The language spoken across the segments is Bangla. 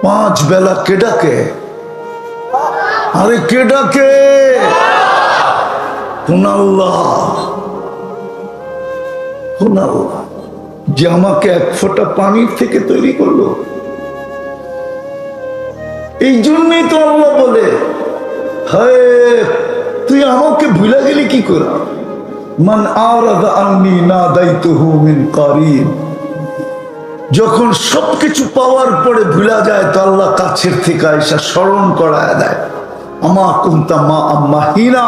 পাঁচ বেলা কে ডাকে? আরে কে ডাকে? কোন আল্লাহ? কোন আল্লাহ যে আমাকে এক ফোঁটা পানির থেকে তৈরি করলো? এই জন্যই তো আল্লাহ বলে, হায় তুই আমাকে ভুলে গেলি কি করে? মান আরাদা আন্নি নাদাইতুহু মিন কারিব। যখন সবকিছু পাওয়ার পরে ভুলা যায় তো আল্লাহ কাছের থেকে আইসা স্মরণ করায় দেয়, আমা কুনতা মা আম্মা হিনা,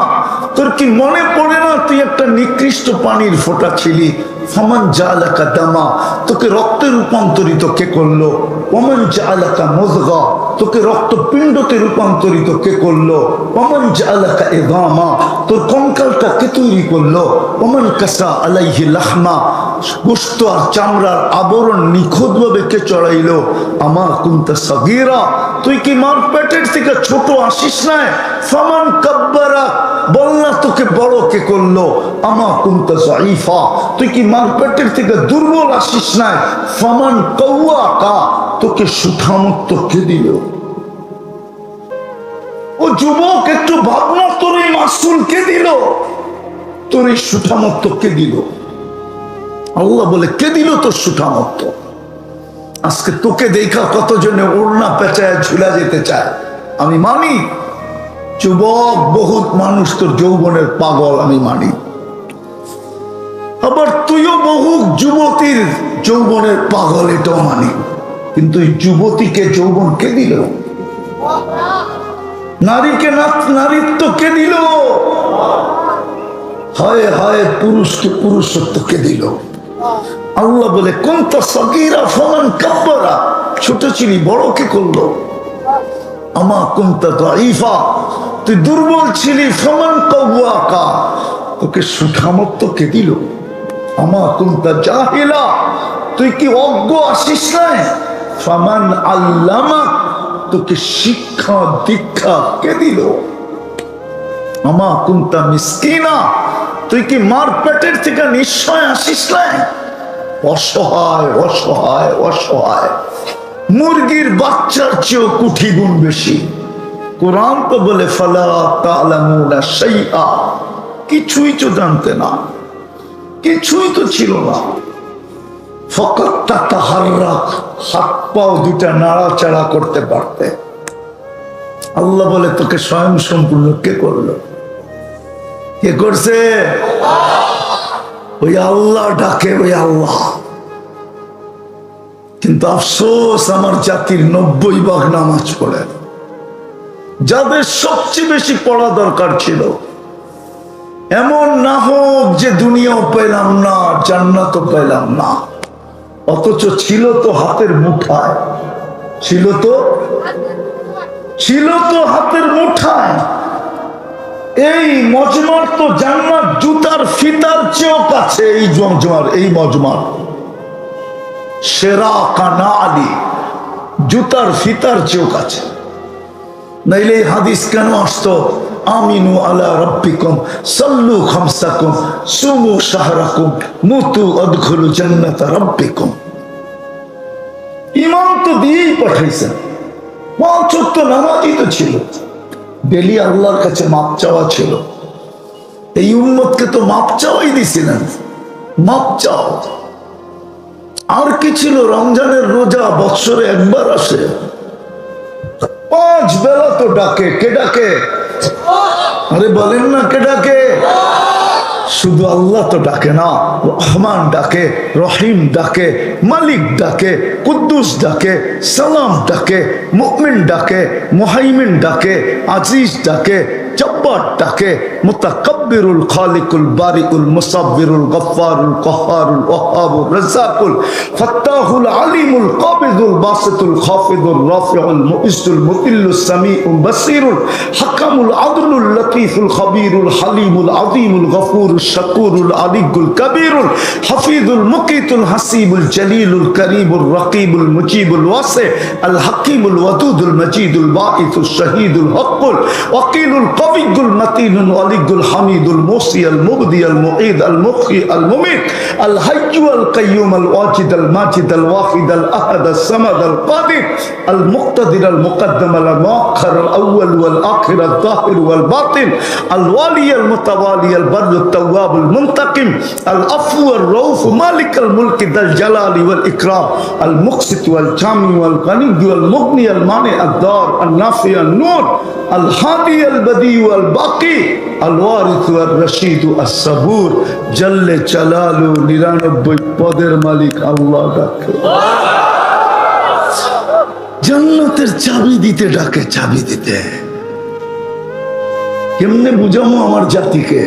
তোর কি মনে পড়ে না তুই একটা নিকৃষ্ট পানির ফোঁটা ছিলি? ফামান জাআলাকা দামা, তোকে রক্তে রূপান্তরিত কে করলো? ওমান জাআলাকা মুযগা, তোকে রক্তপিণ্ডতে রূপান্তরিত কে করলো? ওমান জাআলাকা ইযামা, তোর কঙ্কালটা কে তৈরি করলো? ওমান কাসা আলাইহি লাহমা, গোশত আর চামড়ার আবরণ নিখুঁতভাবে কে চড়াইলো? আমা কুনতা সাগীরা, তুই কি মার পেটের থেকে ছোট আসিস না? ফামান কাব্বারা, বল না তোকে বড় কে করলো? আমা কুনতা যায়ীফা, তুই কি মার পেটের থেকে দুর্বল আসিস না? ফামান কাওয়াকা, তোকে সুঠামত্ব কে দিল? ও যুবক, একটু ভাবনা, তোর এই মাসুল কে দিল? তোর এই সুঠামত্ব কে দিল? আল্লাহ বলে, কে দিল তোর সুঠামত্ব? আজকে তোকে দেখা কতজনে ওড়না পেঁচায় ঝুলা যেতে চায়, আমি মানি। যুবক, বহুত মানুষ তোর যৌবনের পাগল, আমি মানি। আবার তুইও বহু যুবতীর যৌবনের পাগল, এটাও মানি। কিন্তু এই যুবতীকে যৌবন কে দিল? নারীকে নারীত্ব কে দিল? হায় হায়, পুরুষকে পুরুষত্ব কে দিল? আল্লাহ বলে, কুনতা সাগীরা ফামান কাব্বারা, ছোট ছিলি বড় কে করলো? আমা কুনতা যায়ীফা, তুই দুর্বল ছিলি, ফামান কাওয়াকা, তোকে সুঠামত্ব কে দিল? আমা কুনতা জাহিলা, তুই কি অজ্ঞ আসিস না? ফামান আল্লামাক, তোকে শিক্ষা দীক্ষা কে দিল? আমা কুনতা মিসকিনা, তুই কি মার পেটের থেকে নিশ্চয় আসিস না? অসহায় অসহায় অসহায়, মুরগির বাচ্চার চেয়েও কোটি গুণ বেশি। কোরআন তো বলে, ফালা তা'লামুনা শাইআ, কিছুই তো জানতে না, কিছুই তো ছিল না। ফাকাত তাতাহাররাক, হাত পাও দুটা নাড়াচাড়া করতে পারতে। আল্লাহ বলে, তোকে স্বয়ং সম্পূর্ণ কে করলো? কে করছে? ওই আল্লাহ ডাকে, ওই আল্লাহ। কিন্তু আফসোস, আমার জাতির 90% নামাজ পড়ে, যাদের সবচেয়ে বেশি পড়া দরকার ছিল। এমন না হোক যে দুনিয়াও পেলাম না, জান্নাতও পেলাম না, অথচ ছিল তো হাতের মুঠায়, ছিল তো হাতের মুঠায়। এই মজমার তো জান্নাত জুতার ফিতার চেয়েও কাছে। এই মজমার সেরা কানা আলী, জুতার ফিতার চেয়েও কাছে। নাইলে এই হাদিস কেন আসতো? আমিনু আলা রাব্বিকুম সাল্লু খামসাকুম সুমু শাহরাকুম মুতু আদখুলু জান্নাতা রাব্বিকুম। ইমাম তো দিয়েই পাঠাইছেন, 5 ওয়াক্ত নামাজই তো ছিল, ডেলি আল্লাহর কাছে মাপ চাওয়া ছিল। এই উম্মতকে তো মাপ চাওয়াই দিছিলেন, মাপ চাও। আর কি ছিল? রমজানের রোজা বৎসরে একবার আসে, 5 বেলা তো ডাকে। কে ডাকে? আরে বলেন না, কে ডাকে? শুধু আল্লাহ তো ডাকে না, রহমান ডাকে, রহিম ডাকে, মালিক ডাকে, কুদ্দুস ডাকে, সালাম ডাকে, মুমিন ডাকে, মুহাইমিন ডাকে, আজিজ ডাকে, জব্বার ডাকে, মুতাকাব্বিরুল খালিকুল বারিকুল মুসাব্বিরুল গফফারুল কহ্হারুল ওয়াহ্হাবুর রাজ্জাকুল ফাত্তাহুল আলিমুল কাবিদুল বাসিতুল খাফিদুল রাফিউল মুইজ্জুল মুতিল্লুস সামিউল বাসিরুল হাকামুল আদলুল লতীফুল খবীরুল হালিমুল আযীমুল গফুরুল শাকুরুল আলিকুল কবীরুল হাফিজুল মুকিতুল হাসিবুল জলিলুল করিমুল রকিবুল মুজিবুল ওয়াসি আল হাকিমুল ওয়াদুদুল মজিদুল বাঈসুল শহীদুল হকুল ওয়াকিলুল কবিগুল মাতিনুল ওয়ালিগুল হামিদুল মুসি আল মুবদি আল মুঈদ আল মুখি আল মুমিত আল হাইয়্যু আল কাইয়্যুম আল ওয়াজিদ আল মাজিদ আল ওয়াহিদ আল আহাদ আল সামাদ আল কাদির আল মুক্তাদির আল মুকদ্দম আল মুআখ্খার আল আউয়াল ওয়াল আখির আল যাহির ওয়াল বাতিন আল ওয়ালি আল মুতাওয়ালি আল বারর আল তাওয়াব আল মুনতাকিম আল আফু আল রাউফ মালিক আল মুলক যাল জালালি ওয়াল ইকরাম আল মুকসিত ওয়াল জামি ওয়াল গানি ওয়াল মুগনি আল মানি আল দার আল নাফি আল নূর আল হাদি আল বদি ওয়াল বাকি আল ওয়ারিস ওয়াল রশিদ আস সাবুর জাল্লে জালালু 99 পদের মালিক আল্লাহ ডাকে। জান্নাতের চাবি দিতে ডাকে, চাবি দিতে। কেমনে বুঝামো আমার জাতিকে?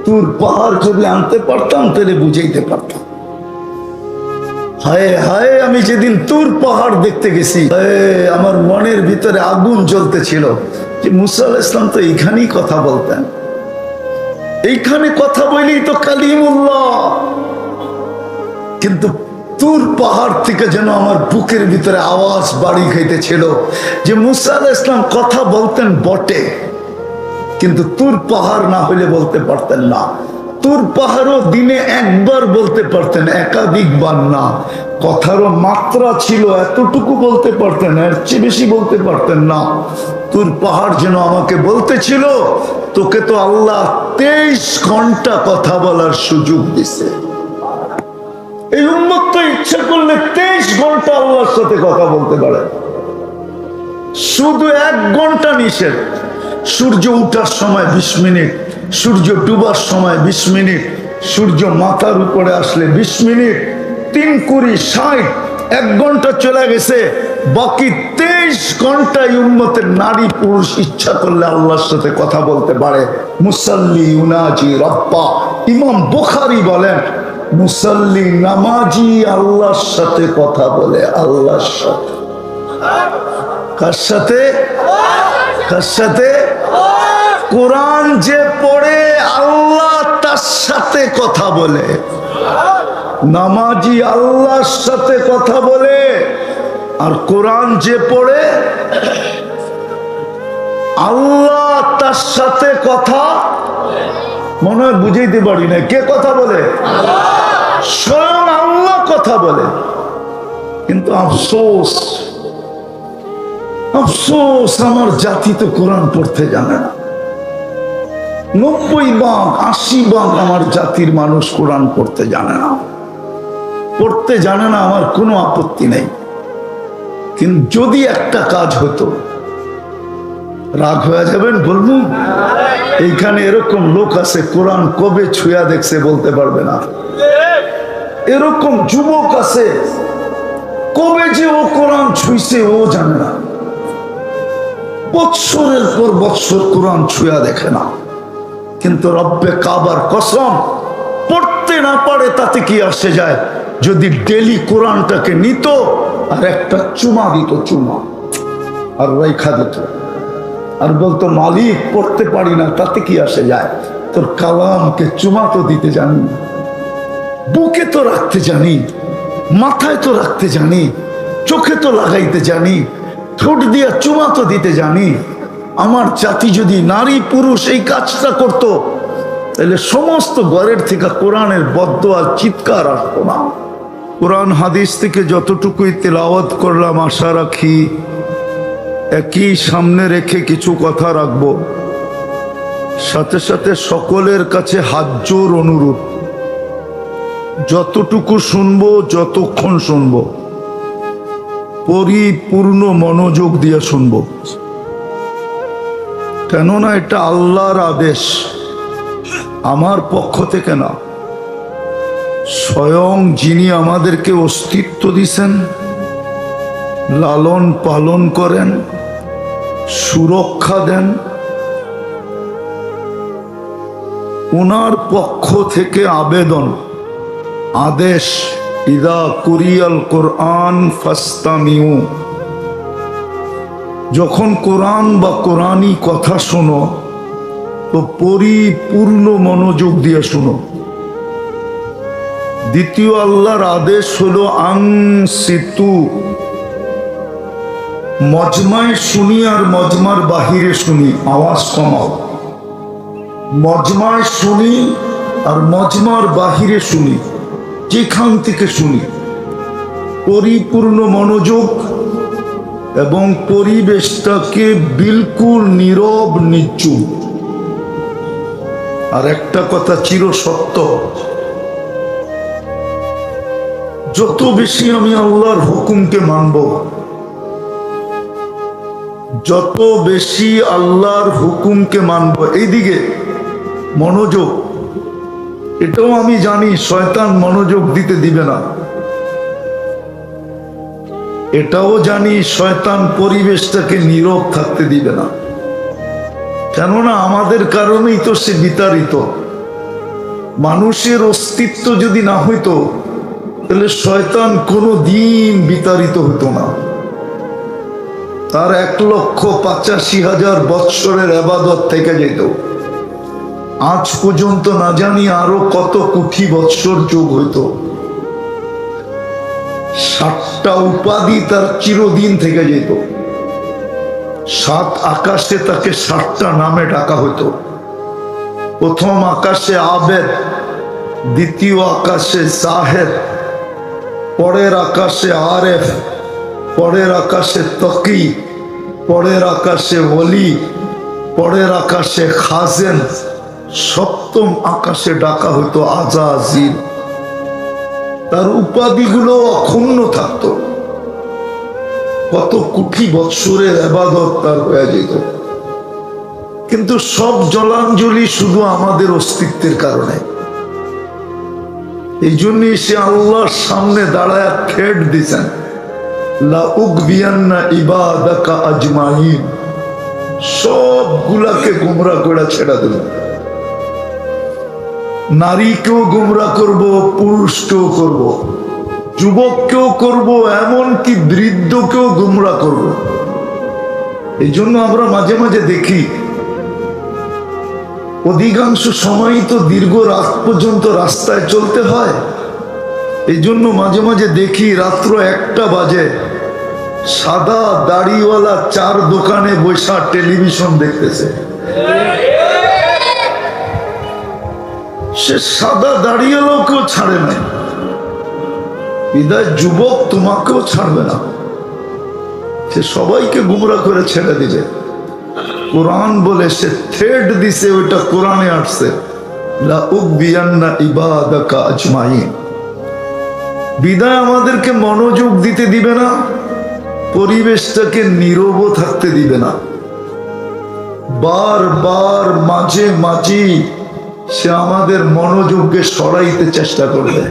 তোর পাহাড় যদি আনতে পারতাম তাহলে বুঝাইতে পারতাম। হায় হায়, আমি যেদিন তোর পাহাড় দেখতে গেছি, আমার মনের ভিতরে আগুন জ্বলতেছিল যে মুসা আলাইহিস সালাম তো এইখানেই কথা বলতেন, এইখানে কথা বলেই তো কালিমুল্লাহ। কিন্তু তোর পাহাড় থেকে যেন আমার বুকের ভিতরে আওয়াজ বাড়ি খাইতেছিল যে মুসা আলাইহিস সালাম কথা বলতেন বটে, কিন্তু তোর পাহাড় না হলে বলতে পারতেন না। তোর পাহাড়ও দিনে একবার বলতে পারতেন, একাধিকবার না। কথারও মাত্রা ছিল, এতটুকু বলতে পারতেন, এর চেয়ে বেশি বলতে পারতেন না। তোর পাহাড় যেন আমাকে বলতেছিল, তোকে তো আল্লাহ 23 ঘন্টা কথা বলার সুযোগ দিছে। এই উম্মত তো ইচ্ছা করলে 23 ঘন্টা আল্লাহর সাথে কথা বলতে পারে, শুধু 1 ঘন্টা নিষেধ। সূর্য উঠার সময় 20 মিনিট, সূর্য ডুবার সময় 20 মিনিট, সূর্য মাথার উপরে আসলে 20 মিনিট, 3 কুড়ি 60, 1 ঘন্টা চলে গেছে। বাকি 23 ঘন্টায় উম্মতের নারী পুরুষ ইচ্ছা করলে আল্লাহর সাথে কথা বলতে পারে। মুসাল্লি ইউনাজি রব্বা, ইমাম বুখারী বলেন মুসাল্লি নামাজি আল্লাহর সাথে কথা বলে। আল্লাহর সাথে, কার সাথে? কার সাথে? কোরআন যে পড়ে আল্লাহ তার সাথে কথা বলে। নামাজি আল্লাহর সাথে কথা বলে, আর কোরআন যে পড়ে আল্লাহ তার সাথে কথা, মনে হয় বুঝাইতে পারি না। কে কথা বলে? স্বয়ং আল্লাহ কথা বলে। কিন্তু আফসোস, আফসোস, আমার জাতি তো কোরআন পড়তে জানে না। 90 ভাগ 80 ভাগ আমার জাতির মানুষ কোরআন পড়তে জানে না। পড়তে জানে না, আমার কোনো আপত্তি নেই, কিন্তু যদি একটা কাজ হতো, রাগ হয়ে যাবেন বলবো, এইখানে এরকম লোক আছে কোরআন কবে ছুঁয়া দেখছে বলতে পারবে না। এরকম যুবক আছে কবে যে ও কোরআন ছুঁইছে ও জানে না। বৎসরের পর বৎসর কোরআন ছুঁয়া দেখে না, কিন্তু রব্বে কাবার কসম, পড়তে না পারে তাতে কি আসে যায়? যদি ডেলি কোরআনটাকে নিত আর একটা চুমা দিত, চুমা আর রেখা দিত, আর বলতো মালিক পড়তে পারি না, তাতে কি আসে যায়? তোর কালামকে চুমা তো দিতে জানি, বুকে তো রাখতে জানি, মাথায় তো রাখতে জানি, চোখে তো লাগাইতে জানি, ঠোঁট দিয়া চুমা তো দিতে জানি। আমার জাতি যদি নারী পুরুষ এই কাজটা করত, তাহলে সমস্ত ঘরের থেকে কোরআনের বদদোয়া চিৎকার আসতো না। কোরআন হাদিস থেকে যতটুকুই তেলাওয়াত করলাম, আশা রাখি একই সামনে রেখে কিছু কথা রাখবো। সাথে সাথে সকলের কাছে হাত জোর অনুরোধ, যতটুকু শুনবো, যতক্ষণ শুনবো, পরিপূর্ণ মনোযোগ দিয়ে শুনবো। কেননা এটা আল্লাহর আদেশ, আমার পক্ষ থেকে না। স্বয়ং যিনি আমাদেরকে অস্তিত্ব দিছেন, লালন পালন করেন, সুরক্ষা দেন, ওনার পক্ষ থেকে আবেদন, আদেশ, ইদা কুরিয়াল কোরআন ফাস্তামিউ, যখন কোরআন বা কোরআনী কথা শোনো তো পরিপূর্ণ মনোযোগ দিয়ে শোনো। দ্বিতীয় আল্লাহর আদেশ হলো আনসিতু, মজমায় শুনি আর মজমার বাহিরে শুনি, আওয়াজ কমাও। মজমায় শুনি আর মজমার বাহিরে শুনি, যেখান থেকে শুনি পরিপূর্ণ মনোযোগ এবং পরিবেশটাকে বিলকুল নীরব নিশ্চুপ। আর একটা কথা চির সত্য, যত বেশি আমি আল্লাহর হুকুমকে মানব, যত বেশি আল্লাহর হুকুমকে মানব, এইদিকে মনোযোগ, এটাও আমি জানি শয়তান মনোযোগ দিতে দিবে না, এটাও জানি শয়তান পরিবেশটাকে নীরব থাকতে দিবে না। কেননা আমাদের কারণেই তো সে বিতাড়িত। মানুষের অস্তিত্ব যদি না হইতো তাহলে শয়তান কোনো দিন বিতাড়িত হতো না। তার 1,85,000 বৎসরের ইবাদত থেকে যেত। আজ পর্যন্ত না জানি আরো কত কোটি বৎসর যোগ হইতো। 7টা উপাধি তার চিরদিন থেকে যেত। 7 আকাশে তাকে 7টা নামে ডাকা হতো। প্রথম আকাশে আবেদ, দ্বিতীয় আকাশে জাহেদ, পরের আকাশে আরেফ, পরের আকাশে তকি, পরের আকাশে ওলি, পরের আকাশে খাজেন, সপ্তম আকাশে ডাকা হতো আজাজিল। তার উপাধিগুলো অক্ষুণ্ণ থাকতো। কত কোটি বৎসরের ইবাদত তার হয়ে যেত। কিন্তু সব জলাঞ্জলি শুধু আমাদের অস্তিত্বের কারণে। এই জন্যই সে আল্লাহর সামনে দাঁড়ায় থ্রেট দিছেন, লা উগবিয়ান্না ইবাদাকা আজমাইন, সবগুলাকে গুমরা করে ছেড়ে দিল। নারীকেও গুমরা করব, পুরুষকেও করব, যুবককেও করব, এমনকি বৃদ্ধকেও গুমরা করব। এই জন্য আমরা মাঝে মাঝে দেখি, অধিকাংশ সময়ই তো দীর্ঘ রাত পর্যন্ত রাস্তায় চলতে হয়। এই জন্য মাঝে মাঝে দেখি রাত্র 1টা বাজে সাদা দাড়িওয়ালা 4 দোকানে বসা টেলিভিশন দেখতেছে। সে সাদা দাড়িওয়ালাকেও ছাড়ে নাই, বিদায় যুবক তোমাকেও ছাড়বে না। সে সবাইকে গুমরা করে ছেড়ে দিবে। কোরআন বলে সে থ্রেড দিছে, ওইটা কোরআনে আসছে, লা উগবিয়ান্না ইবাদাকা আজমাইন। বিদায় আমাদেরকে মনোযোগ দিতে দিবে না, পরিবেশটাকে নীরব থাকতে দিবে না। বারবার মাঝে মাঝে সে আমাদের মনোযোগকে সরাইতে চেষ্টা করবে।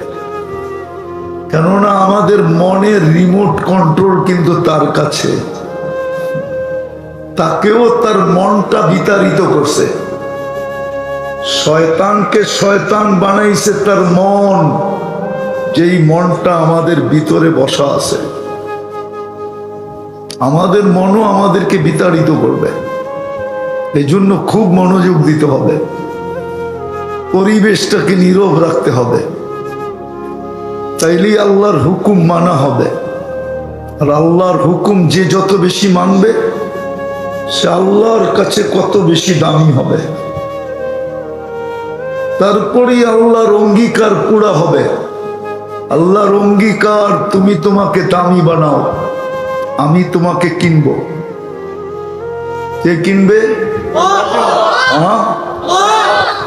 কেননা আমাদের মনের রিমোট কন্ট্রোল কিন্তু তার কাছে। তাকেও তার মনটা বিতাড়িত করছে। শয়তানকে শয়তান বানাইছে তার মন, যেই মনটা আমাদের ভিতরে বসা আছে। আমাদের মনও আমাদেরকে বিতাড়িত করবে। এই জন্য খুব মনোযোগ দিতে হবে, পরিবেশটাকে নীরব রাখতে হবে, তাইলেই আল্লাহর হুকুম মানা হবে। আর আল্লাহর হুকুম যে যত বেশি মানবে সে আল্লাহর কাছে কত বেশি দামি হবে। তারপরেই আল্লাহর অঙ্গীকার পুরা হবে। আল্লাহর অঙ্গীকার, তুমি তোমাকে দামি বানাও, আমি তোমাকে কিনব। কে কিনবে?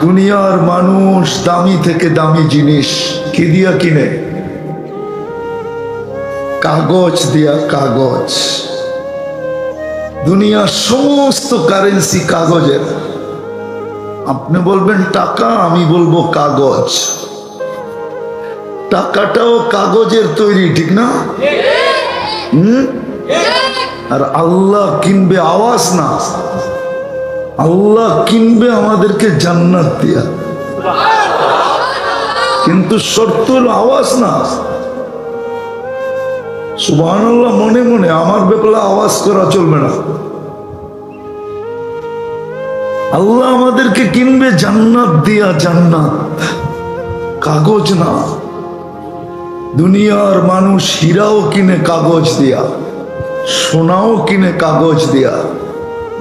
দুনিয়ার মানুষ দামি থেকে দামি জিনিস কি দিয়া কিনে? কাগজ দিয়া। কাগজ, দুনিয়ার সমস্ত কারেন্সি কাগজের। আপনি বলবেন টাকা, আমি বলবো কাগজ। টাকাটাও কাগজের তৈরি, ঠিক না? আর আল্লাহ কিনবে আওয়াজ না, আল্লাহ কিনবে আমাদেরকে জান্নাত দিয়া। কিন্তু শর্ত হলো আওয়াজ না। সুবহানাল্লাহ মনে মনে, আমার ব্যাপারে আওয়াজ করা চলবে না। আল্লাহ আমাদেরকে কিনবে জান্নাত দিয়া, জান্নাত, কাগজ না। দুনিয়ার মানুষ হীরাও কিনে কাগজ দিয়া, সোনাও কিনে কাগজ দিয়া,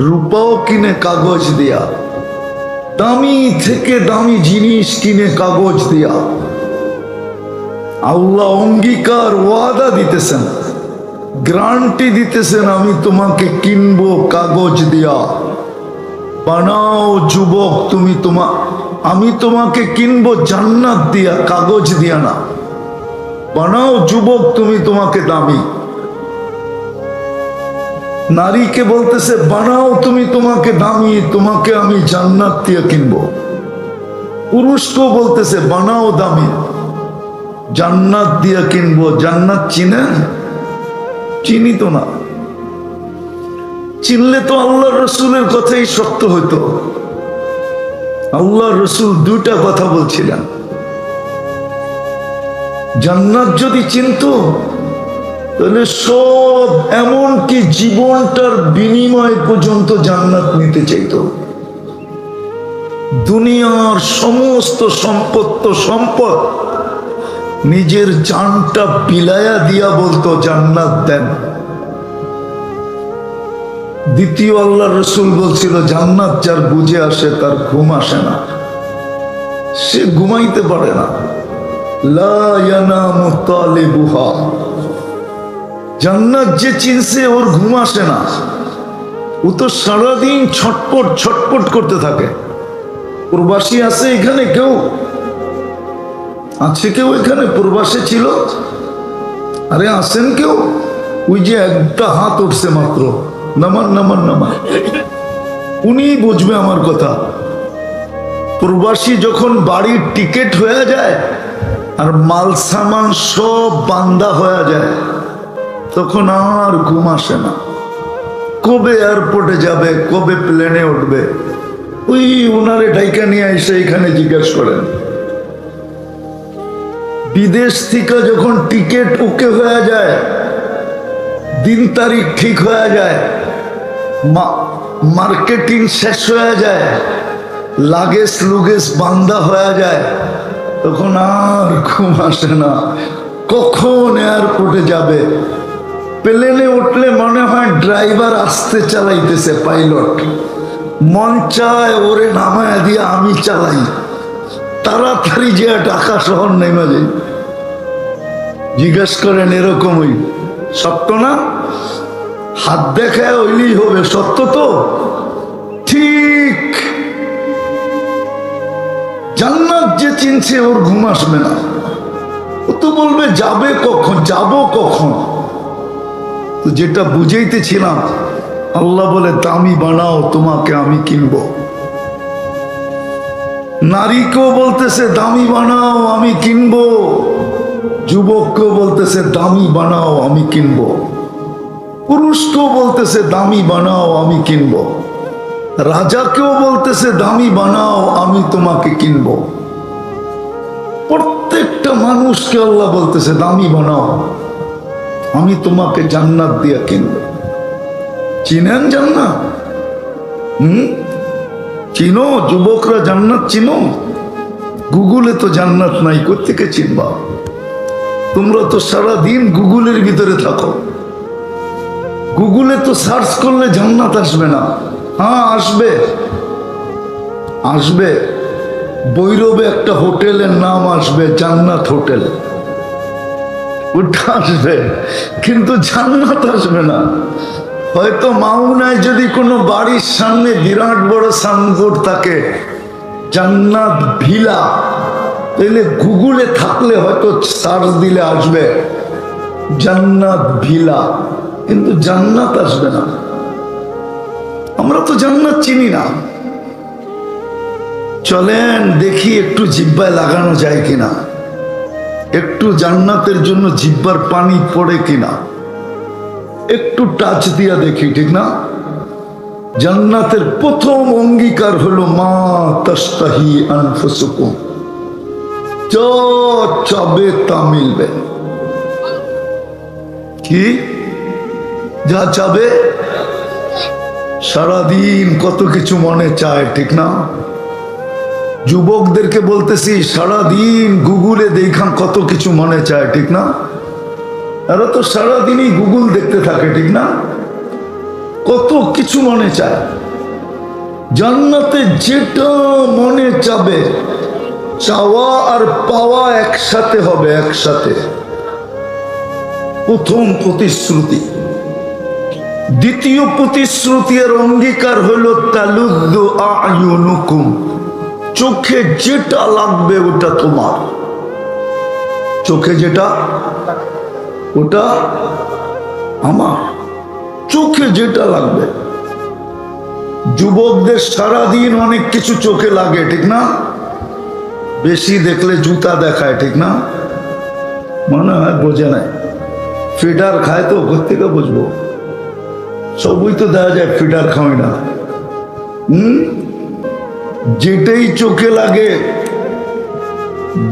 রূপাও কিনে কাগজ দিয়া, দামি থেকে দামি জিনিস কিনে কাগজ দিয়া। আল্লাহ অঙ্গীকার ওয়াদা দিতেছেন, গ্যারান্টি দিতেছেন, আমি তোমাকে কিনবো কাগজ দিয়া। বানাও যুবক তুমি, আমি তোমাকে কিনবো জান্নাত দিয়া, কাগজ দিয়া না। বানাও যুবক তুমি তোমাকে দামি। নারীকে বলতেছে বানাও তুমি তোমাকে দামি, তোমাকে আমি জান্নাত দিয়ে কিনবো। পুরুষকেও বলতেছে বানাও দামি, জান্নাত দিয়ে কিনবো। জান্নাত চিনেন? চিনি তো না। চিনলে তো আল্লাহ রসুলের কথাই সত্য হইতো। আল্লাহ রসুল দুইটা কথা বলছিলেন, জান্নাত যদি চিনতো তাহলে সব, এমনকি জীবনটার বিনিময় পর্যন্ত জান্নাত নিতে চাইতো। দুনিয়ার সমস্ত সম্পদ নিজের জানটা বিলায়া দিয়া বলতো জান্নাত দেন। দ্বিতীয় আল্লাহ রসুল বলছিল জান্নাত যার বুঝে আসে তার ঘুম আসে না, সে ঘুমাইতে পারে না। লা ইয়ানামু তালিবুহা, জান্নাত যে চিনছে ওর ঘুম আসে না, ও তো সারাদিন ছটপট করতে থাকে। প্রবাসী আছে এখানে? কেউ আছে? কেউ এখানে প্রবাসী ছিল? আরে আসেন কেউ? ওই যে একটা হাত উঠছে মাত্র, নামান। উনি বুঝবে আমার কথা। প্রবাসী যখন বাড়ির টিকিট হয়ে যায় আর মাল সামান সব বান্দা হয়ে যায়, তখন আর ঘুম আসে না। কবে এয়ারপোর্টে যাবে, কবে প্লেনে উঠবে, ওই ওনারে ডাইকা নিয়ে এসে এখানে জিজ্ঞেস করেন। বিদেশ থেকে যখন টিকিট ওকে হয়ে যায়, দিন তারিখ ঠিক হয়ে যায়, মার্কেটিং শেষ হয়ে যায়, লাগেজ বান্দা হয়ে যায়, তখন আর ঘুম আসে না। কখন এয়ারপোর্টে যাবে? প্লেনে উঠলে মনে হয় ড্রাইভার আস্তে চালাইতেছে, পাইলট মন চায় ওরে নামায় দিয়ে আমি চালাই, তাড়াতাড়ি যে ঢাকা শহর নেমে যাই। জিজ্ঞেস করেন এরকমই সত্য না? হাত দেখায় ওইলেই হবে, সত্য তো? ঠিক। জান্নাত যে চিনছে ওর ঘুম আসবে না। ও তো বলবে যাবে কখন, যাবো কখন। তো যেটা বুঝাইতেছিলাম, আল্লাহ বলে দামি বানাও, তোমাকে আমি কিনবো। নারীকেও বলতেছে দামি বানাও, আমি কিনবো। যুবককেও বলতেছে দামি বানাও, আমি কিনবো। পুরুষকেও বলতেছে দামি বানাও, আমি কিনবো। রাজাকেও বলতেছে দামি বানাও, আমি তোমাকে কিনবো। প্রত্যেকটা মানুষকে আল্লাহ বলতেছে দামি বানাও, আমি তোমাকে জান্নাত দিয়া কিনবো। চিনেন জান্নাত? চিনো যুবকরা জান্নাত? চিনো? গুগলে তো জান্নাত নাই, কোত্থেকে চিনবা? তোমরা তো সারাদিন গুগলের ভিতরে থাকো। গুগলে তো সার্চ করলে জান্নাত আসবে না। হ্যাঁ আসবে। বৈরবে একটা হোটেলের নাম আসবে জান্নাত হোটেল, ওটা আসবে, কিন্তু জান্নাত আসবে না। হয়তো মাওনায় যদি কোনো বাড়ির সামনে বিরাট বড় সাইনবোর্ড থাকে জান্নাত ভিলা, তাহলে গুগলে থাকলে হয়তো সার্চ দিলে আসবে জান্নাত ভিলা, কিন্তু জান্নাত আসবে না। আমরা তো জান্নাত চিনি না। চলেন দেখি একটু জিহ্বায় লাগানো যায় কিনা, একটু জান্নাতের জন্য জিহ্বার পানি পড়ে কিনা, একটু টাচ দিয়া দেখি, ঠিক না? জান্নাতের প্রথম অঙ্গীকার হলো মা তাশতাহি আনফুসুকুম, যা চাবে তা মিলবে। কি যা চাবে? সারাদিন কত কিছু মনে চায়, ঠিক না? যুবকদেরকে বলতেছি সারাদিন গুগলে দেখান কত কিছু মনে চায়, ঠিক না? এরা তো সারাদিনই গুগল দেখতে থাকে, ঠিক না? কত কিছু মনে চায়। জান্নাতে যেটা মনে চাবে, চাওয়া আর পাওয়া একসাথে হবে, একসাথে। প্রথম প্রতিশ্রুতি। দ্বিতীয় প্রতিশ্রুতি আর অঙ্গীকার হলো তালুদ্দু আয়ুনুকুম, চোখে যেটা লাগবে ওটা তোমার। চোখে যেটা, ওটা আমার। চোখে যেটা লাগবে। যুবকদের সারাদিন অনেক কিছু চোখে লাগে, ঠিক না? বেশি দেখলে জুতা দেখায়, ঠিক না? মনে হয় বোঝে নাই, ফিডার খায় তো থেকে বুঝবো। সবই তো দেখা যায় ফিডার খাওয়াই না। যেটাই চোখে লাগে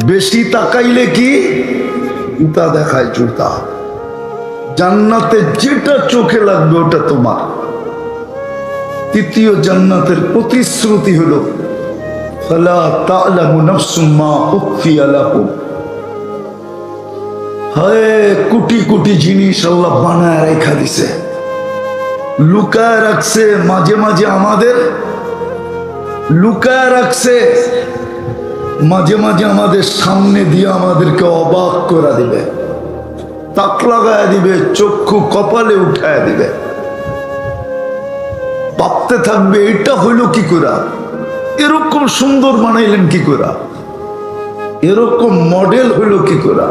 বেশি তাকাইলে কি জুতা দেখায়, জুতা। জান্নাতে যেটা চোখে লাগবে ওটা তোমার। তৃতীয় জান্নাতের প্রতিশ্রুতি হলো ফালা তা'লামু নাফসুম মা উখফিয়া লাহুম। হায়, কোটি কোটি জিনিস আল্লাহ বানায় রেখা দিছে, লুকায় রাখছে। মাঝে মাঝে আমাদের লুকায় রাখছে, মাঝে মাঝে আমাদের সামনে দিয়ে আমাদেরকে অবাক করে দিবে, তাক লাগায় দিবে, চক্ষু কপালে উঠায় দিবে। ভাবতে থাকবে এটা হইল কি করে, এরকম সুন্দর বানাইলেন কি করে, এরকম মডেল হইল কি করে।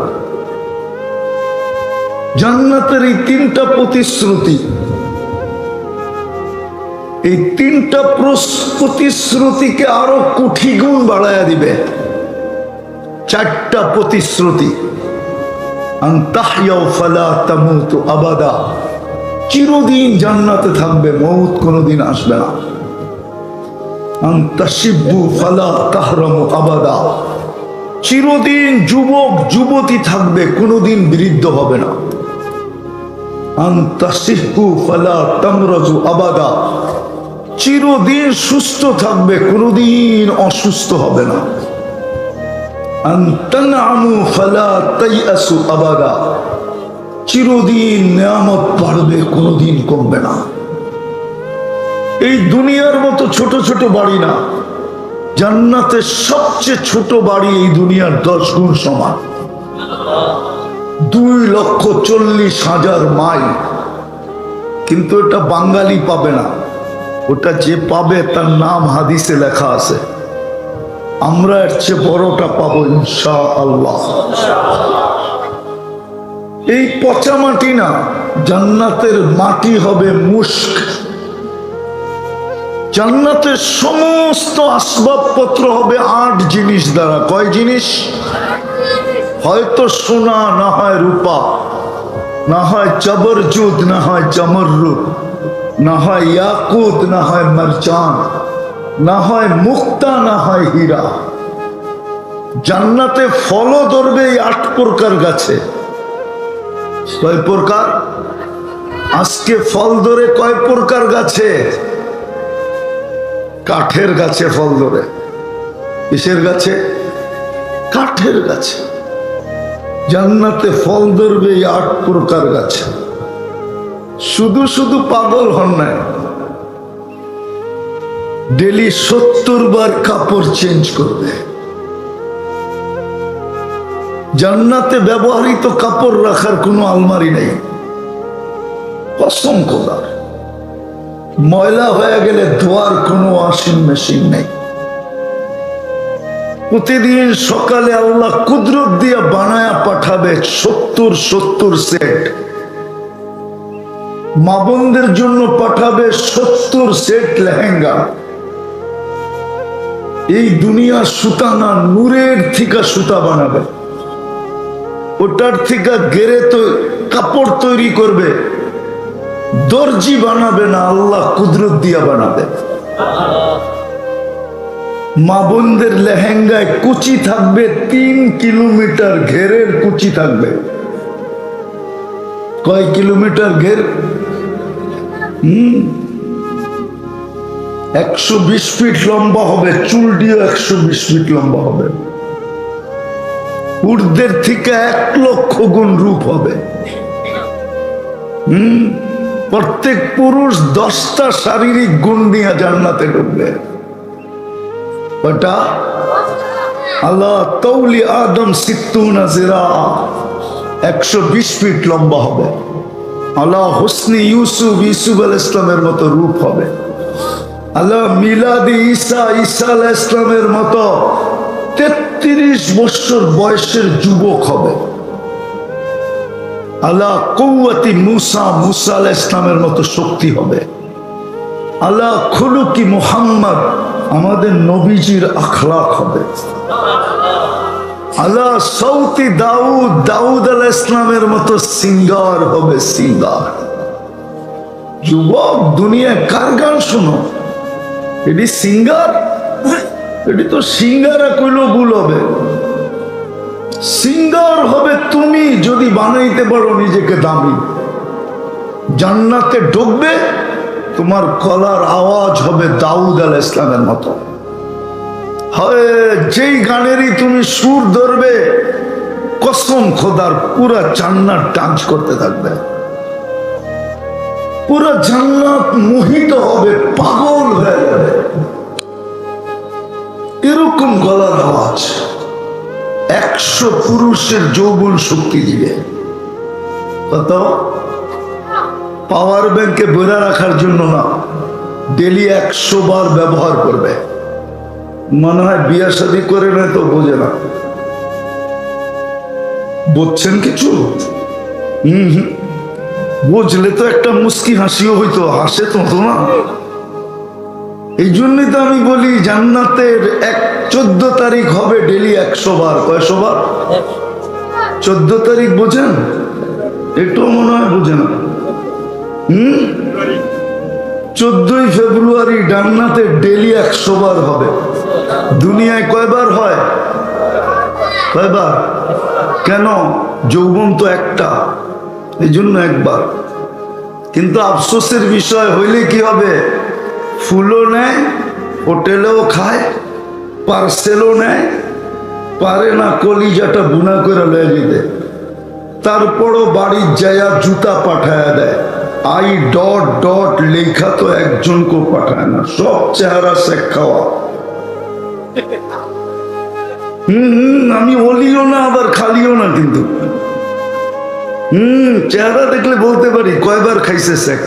জান্নাতের এই তিনটা প্রতিশ্রুতি, এই তিনটা প্রতিশ্রুতিকে আরো কোটি গুণ বাড়ায়া দিবে। চারটা প্রতিশ্রুতি, আন তাহইয়াউ ফালা তামুতু আবাদা, চিরদিন জান্নাতে থাকবে, মউত কোনোদিন আসবে না। আন তাশিব্বু ফালা তাহরামু আবাদা, চিরদিন যুবক যুবতী থাকবে, কোনোদিন বৃদ্ধ হবে না। আন তাসিহু ফালা তামরাজু আবাদা, চিরদিন সুস্থ থাকবে, কোনোদিন অসুস্থ হবে না। আন তানআমু ফালা তাইয়াসু আবাদা, চিরদিন নিয়ামত বাড়বে, কোনোদিন কমবে না। এই দুনিয়ার মতো ছোট ছোট বাড়ি না, জান্নাতের সবচেয়ে ছোট বাড়ি এই দুনিয়ার 10 গুণ সমান। 2,40,000 মাইল। কিন্তু এটা বাঙালি পাবে না, ওটা যে পাবে তার নাম হাদিসে লেখা আছে। আমরা এর চেয়ে বড়টা পাবো ইনশাআল্লাহ। এই পচা মাটি না, জান্নাতের মাটি হবে মুস্ক। জান্নাতের সমস্ত আসবাবপত্র হবে 8 জিনিস দ্বারা। কয় জিনিস? হয়তো সোনা, না হয় রূপা, না হয় জবরজুদ, না হয় জমররুদ, না হয় ইয়াকুত, না হয় মারজান, না হয় মুক্তা, না হয় হীরা। জান্নাতে ফলও ধরবে এই 8 প্রকার গাছে। কয় প্রকার? আজকে ফল ধরে কয় প্রকার গাছে? কাঠের গাছে ফল ধরে। কিসের গাছে? কাঠের গাছে। জান্নাতে ফল ধরবে এই 8 প্রকার গাছে। শুধু শুধু পাগল হন না, ডেলি 70 বার কাপড় চেঞ্জ করবে। জান্নাতে ব্যবহৃত কাপড় রাখার কোনো আলমারি নেই, কসম খোদার। ময়লা হয়ে গেলে ধোয়ার কোনো ওয়াশিং মেশিন নেই। প্রতিদিন সকালে আল্লাহ কুদরত দিয়ে বানায়া পাঠাবে 70 সেট। মা বোনদের জন্য পাঠাবে 70 সেট লেহেঙ্গা। এই দুনিয়ার সুতা না, নূরের থেকে সুতা বানাবে, ওটার থেকে গেরে তো কাপড় তৈরি করবে। দর্জি বানাবে না, আল্লাহ কুদরত দিয়া বানাবে। মা বোনদের লেহেঙ্গায় কুচি থাকবে 3 কিলোমিটার ঘেরের কুচি থাকবে। কয় কিলোমিটার ঘের? 120 ফিট লম্বা হবে, চুল দিয়ে 120 ফিট লম্বা হবে। উর্দের থেকে 1 লক্ষ গুণ রূপ হবে। প্রত্যেক পুরুষ 10টা শারীরিক গুণ নিয়ে জান্নাতে ঢুকবে। ওটা আল্লাহ তৌলি আদম 60 জিরা, 120 ফিট লম্বা হবে। আল্লাহ হুসনি ইউসুফ আলাইহিস সালামের মতো রূপ হবে। আল্লাহ মিলাদি ঈসা আলাইহিস সালামের মতো 33 বছর বয়সের যুবক হবে। আল্লাহ কুওয়াতি মুসা আলাইহিস সালামের মতো শক্তি হবে। আল্লাহ খুলুকি মুহাম্মদ, আমাদের নবীজির আখলাক হবে। আল্লাহ সৌতি দাউদ আলাইহিস সালামের মতো সিঙ্গার হবে, সিঙ্গার। যুবক, দুনিয়ায় কার গান শোনো? এটি সিঙ্গার, এটি তো সিঙ্গারা কইলেও ভুল হবে। সিঙ্গার হবে তুমি যদি বানাইতে পারো নিজেকে দামি। জান্নাতে ঢুকবে, তোমার গলার আওয়াজ হবে দাউদ আলাইহিস সালামের মতো। হয় যেই গানেরই তুমি সুর ধরবে, কসম খোদার পুরা জান্নাত ডান্স করতে থাকবে। পুরা জান্নাত মোহিত হবে, পাগল হয়ে যাবে। এরকম গলার আওয়াজ 100 পুরুষের যৌবন শক্তি দিবে। কত? পাওয়ার ব্যাংকে ভরে রাখার জন্য না, ডেলি 100 বার ব্যবহার করবে। মনে হয় বিয়া শাদী করে না তো বোঝে না। বুঝছেন কিছু? বুঝলে তো একটা মুস্কি হাসিও হইতো, হাসে তো না। এই জন্যই তো আমি বলি জান্নাতের 14 তারিখ হবে ডেলি 100 বার। কয়শো বার? 14 তারিখ বোঝেন? একটু মনে হয় বোঝে না। 14ই ফেব্রুয়ারি জান্নাতে ডেলি 100 বার হবে। দুনিয়ায় কয়বার হয়? কয়বার? কেন? যৌবন তো একটা, এই জন্য একবার। কিন্তু আফসোসের বিষয় হইলে কি হবে? ফুলও নেয়, হোটেলেও খায়, পার্সেলও নেয়, পারে না কলিজাটা বুনা করে লয়ে যেতে। তারপরও বাড়ির যায়া জুতা পাঠায় দেয়। আই ডট ডট লেখা তো একজনকেও পাঠায় না, সব চেহারা শেখ খাওয়া। আমি ওলিও না আবার খালিও না, কিন্তু চেহারা দেখলে বলতে পারি কয়বার খাইছে শেখ।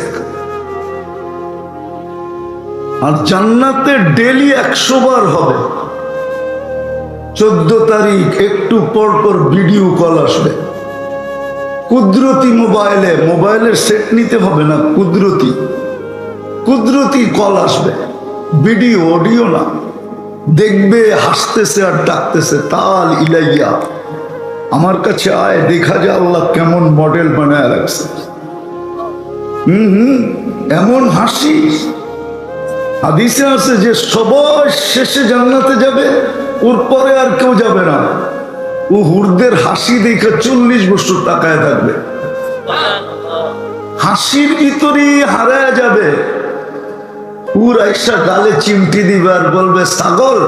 আর জান্নাতে ডেলি 100 বার হবে। 14 তারিখ একটু পর পর ভিডিও কল আসবে। কুদরতি মোবাইলের সেট নিতে হবে না, কুদরতি কল আসবে। ভিডিও, অডিও না। দেখবে হাসতেছে আর ডাকতেছে, তাল ইলাইয়া, আমার কাছে আয়, দেখা যায় আল্লাহ কেমন মডেল বানায় রাখছে। এমন হাসি। হাদিসে আছে যে সবাই শেষে জান্নাতে যাবে, ওর পরে আর কেউ যাবে না। ও হুরদের হাসি দেখে 40 বছর তাকায় থাকবে। হাসির ভিতরেই হারায় যাবে। পুর আইসা গালে চিমটি দিবে আর বলবে, ছাগল,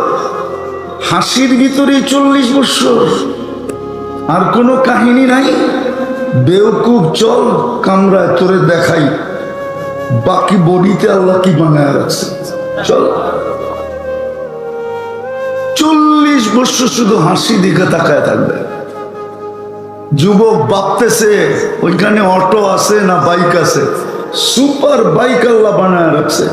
হাসির ভিতরেই 40 বছর, আর কোনো কাহিনী নাই। বেউকুব, চল কামরায় তোরে দেখাই বাকি বডিতে আল্লাহ কি বানায় রাখছে। চল। 40 বছর শুধু হাসি দিকে তাকায় থাকবে। যুবক ভাবতেছে ওইখানে অটো আছে না বাইক আছে, সুপার বাইক আল্লাহ বানায় রাখছে।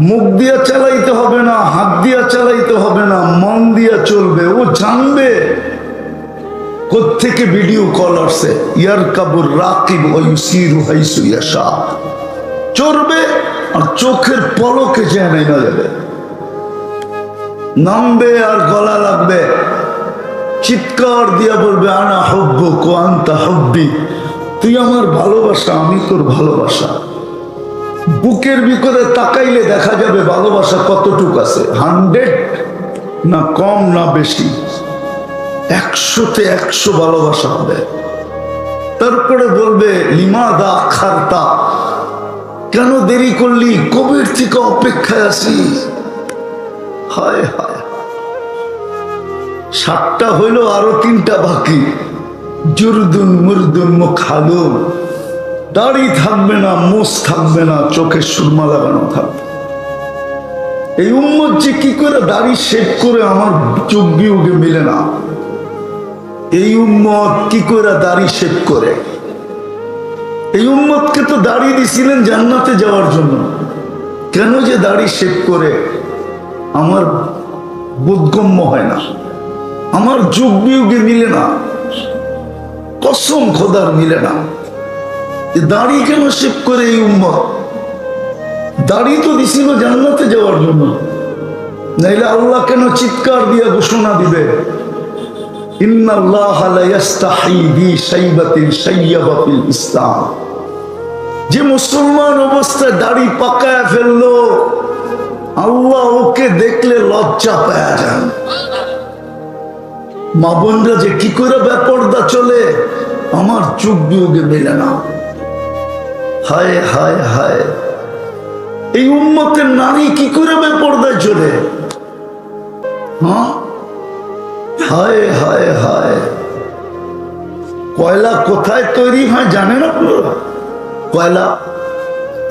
মুখ দিয়া চালাইতে হবে না, হাত দিয়া চালাইতে হবে না, মন দিয়া চলবে। ও জানবে কোত্থেকে ভিডিও কল আসছে। ইয়ার কাবুর রাকিব ও ইউসিরু হাইসু ইয়াশা, চড়বে আর চোখের পলকে যে নেমে যাবে, নামবে আর গলা লাগবে, চিৎকার দিয়া বলবে, আনা হুব্বুক ওয়া আনতা হুব্বি, তুই আমার ভালোবাসা, আমি তোর ভালোবাসা। বুকের ভিতরে তাকাইলে দেখা যাবে ভালোবাসা কতটুক আছে, 100 না কম না বেশি, 100-তে 100 ভালোবাসা হবে। তারপরে বলবে, লিমাদা আখারতা, কেন দেরি করলি, কবির থেকে অপেক্ষায় আছি। হায় হায়, 7টা হইল, আরো 3টা বাকি। জুরদুন মুরদুন মুখালুন, দাড়ি থাকবে না, মুছ থাকবে না, চোখে সুরমা লাগানো থাকবে। এই উম্মত যে কি করে দাড়ি শেভ করে, আমার চোখ বিয়োগে মিলে না। এই উম্মত কি করে দাড়ি শেভ করে? এই উম্মতকে তো দাড়ি দিছিলেন জান্নাতে যাওয়ার জন্য, কেন যে দাড়ি শেভ করে আমার বোধগম্য হয় না, আমার যুগ বিয়োগে মিলে না, কসম খোদার মিলে না। দাড়ি কেন শেভ করে এই উম্মত? দাড়ি তো দিছিল জান্নাতে যাওয়ার জন্য, নাইলে আল্লাহ কেন চিৎকার দিয়া ঘোষণা দিবে, ইন্নাল্লাহা লা ইস্তাহি বিশাইবাতিন শাইয়াবা ফিল ইসলাম। যে মুসলমান অবস্থায় দাড়ি পাকায় ফেললো, আল্লাহ ওকে দেখলে লজ্জা পায় যান। মা বোনরা যে কি করে বেপরদা চলে, আমার চোখ বিয়োগে মেলে না। হায় হায় হায়, এই উম্মতের নারী কি করে বেপরদায় চলে? হ্যাঁ, হায় হায় হায়। কয়লা কোথায় তৈরি হয় জানেন আপনারা? কয়লা,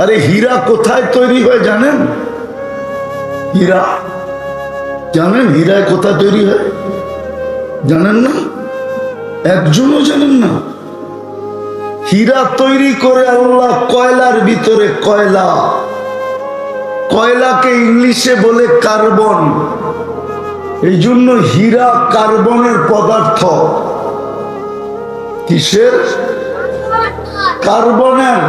আরে হীরা কোথায় তৈরি হয় জানেন? হীরা জানেন? হীরায় কোথায় তৈরি হয় জানেন না? একজনও জানেন না? হীরা তৈরি করে আল্লাহ কয়লার ভিতরে। কয়লা, কয়লাকে ইংলিশে বলে কার্বন। এই জন্য হীরা কার্বনের পদার্থ। কিসের? কার্বনের।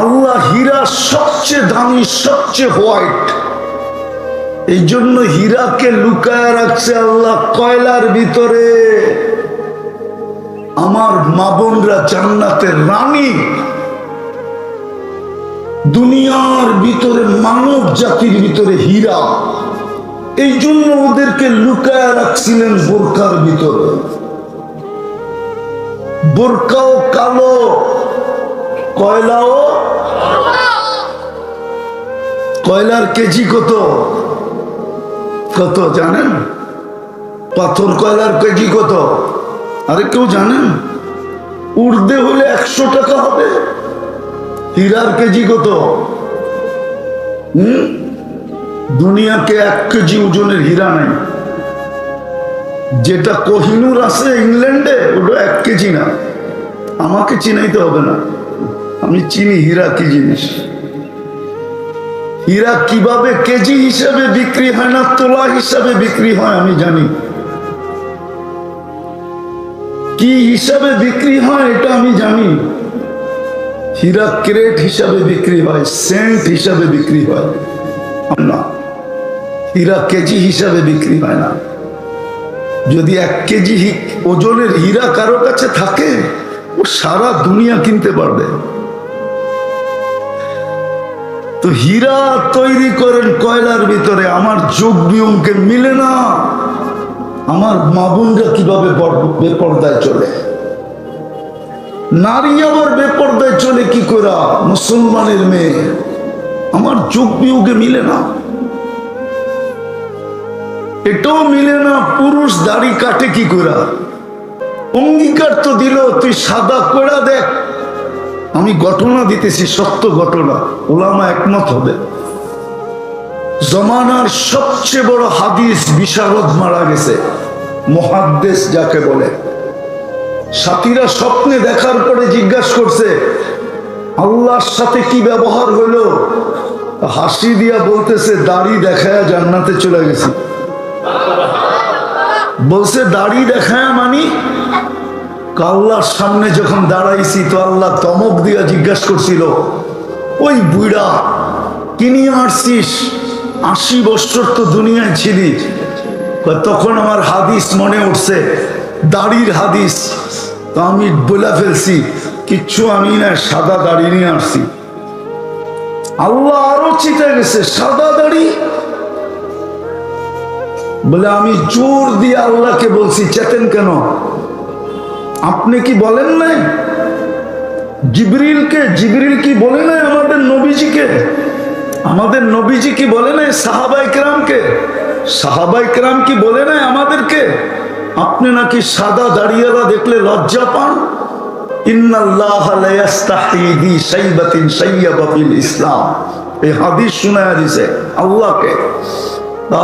আল্লাহ হীরা সবচেয়ে দামি, সবচেয়ে হোয়াইট। এই জন্য হীরাকে লুকায় রাখছে আল্লাহ কয়লার ভিতরে। আমার মা বোনরা জান্নাতের রানী, দুনিয়ার ভিতরে মানব জাতির ভিতরে হীরা। এই জন্য ওদেরকে লুকায় রাখছিলেন বোরকার ভিতরে। বোরকাও কালো, কয়লাও। কয়লার কেজি কত? কত জানেন? পাথর কয়লার কেজি কত? আরে কেউ জানেন? উর্দে হলে 100 টাকা হবে। হীরার কেজি কত? দুনিয়াকে 1 কেজি ওজনের হীরা নাই। যেটা কোহিনূর আছে ইংল্যান্ডে, ওটা 1 কেজি না। আমাকে চিনাইতে হবে না, আমি চিনি হীরা কি জিনিস। হীরা কিভাবে কেজি হিসাবে বিক্রি হয় না তোলা হিসাবে বিক্রি হয় আমি জানি। কি হিসাবে বিক্রি হয় এটা আমি জানি। হীরা ক্রেট হিসাবে বিক্রি হয়, সেন্ট হিসাবে বিক্রি হয় না, হীরা কেজি হিসাবে বিক্রি হয় না। যদি 1 কেজি ওজনের হীরা কারো কাছে থাকে, ও সারা দুনিয়া কিনতে পারবে। তো হীরা তৈরি করেন কয়লার ভিতরে, আমার যোগ বিয়োগকে মিলে না। আমার মা বোনরা কিভাবে বেপরদায় চলে? নারী আবার বেপরদায় চলে কি করে? মুসলমানের মেয়ে, আমার যোগ বিয়োগে মিলে না। এটাও মিলে না, পুরুষ দাড়ি কাটে কি করে? অঙ্গীকার তো দিল, তুই সাদা কোড়া দেখ। আমি ঘটনা দিতেছি, সত্য ঘটনা, ওলামা একমত হবে। জমানার সবচেয়ে বড় হাদিস বিশারদ মারা গেছে, মুহাদ্দিস যাকে বলে। সাথীরা স্বপ্নে দেখার পরে জিজ্ঞাসা করছে আল্লাহর সাথে কি ব্যবহার হলো? হাসি দিয়া বলতেছে, দাড়ি দেখায় জান্নাতে চলে গেছি। বলছে দাড়ি দেখায় মানি? আল্লাহর সামনে যখন দাঁড়াইছি তো আল্লাহ ধমক দিয়া জিজ্ঞাসা করছিল, ওই বুড়া কি নিয়ে আসছিস? 80 বছর তো দুনিয়ায় ছিলি। তখন আমার হাদিস মনে উঠছে, দাড়ির হাদিস। তো আমি বলে ফেলছি, কিচ্ছু আমি না, সাদা দাড়ি নিয়ে আসছি। আল্লাহ আরো চিতে গেছে, সাদা দাড়ি? বলে আমি জোর দিয়ে আল্লাহকে বলছি, চেতেন কেন? আপনি কি বলেন নাই জিবরিলকে? জিবরিল কি বলে নাই আমাদের নবীজিকে? আমাদের নবীজি কি বলে নাই সাহাবায়ে কেরামকে? সাহাবায়ে কেরাম কি বলে নাই আমাদেরকে, আপনি নাকি সাদা দাড়িয়ালা দেখলে লজ্জা পান? ইন্নাল্লাহা লা ইস্তাহি বি শাইবাতিন শাইয়াবা ফিল ইসলাম। এই হাদিস শোনায়া দিছে আল্লাহকে।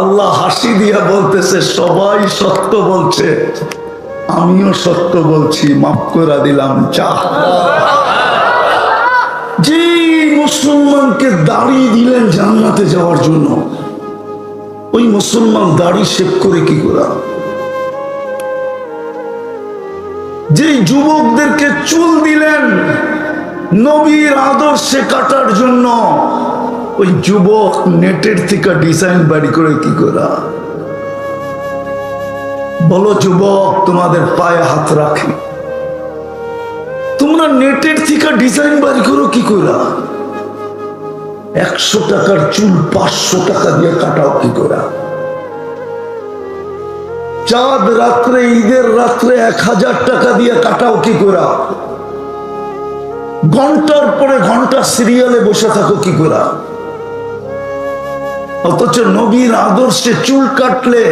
আল্লাহ হাসি দিয়া বলতেছে, সবাই সত্য বলছে, আমিও সত্য বলছি, মাফ করে দিলাম, চা। যে মুসলমানকে দাড়ি দিলেন জান্নাতে যাওয়ার জন্য, ওই মুসলমান দাড়ি শেভ করে কি করা? যে যুবকদেরকে চুল দিলেন নবীর আদর্শে কাটার জন্য, ওই যুবক নেটের থেকে ডিজাইন বাড়ি করে কি করা? বলো যুবক, তোমাদের পায়ে হাত রাখি, তোমরা নেটের থেকে ডিজাইন বাড়ি করো কি করা? 100 টাকার চুল 500 টাকা দিয়ে কাটাও কি করা? চাঁদ রাত্রে, ঈদের রাত্রে 1000 টাকা দিয়ে কাটাও কি করা? ঘন্টার পরে ঘন্টা সিরিয়ালে বসে থাকো কি করা? অথচ নবীর আদর্শে চুল কাটলে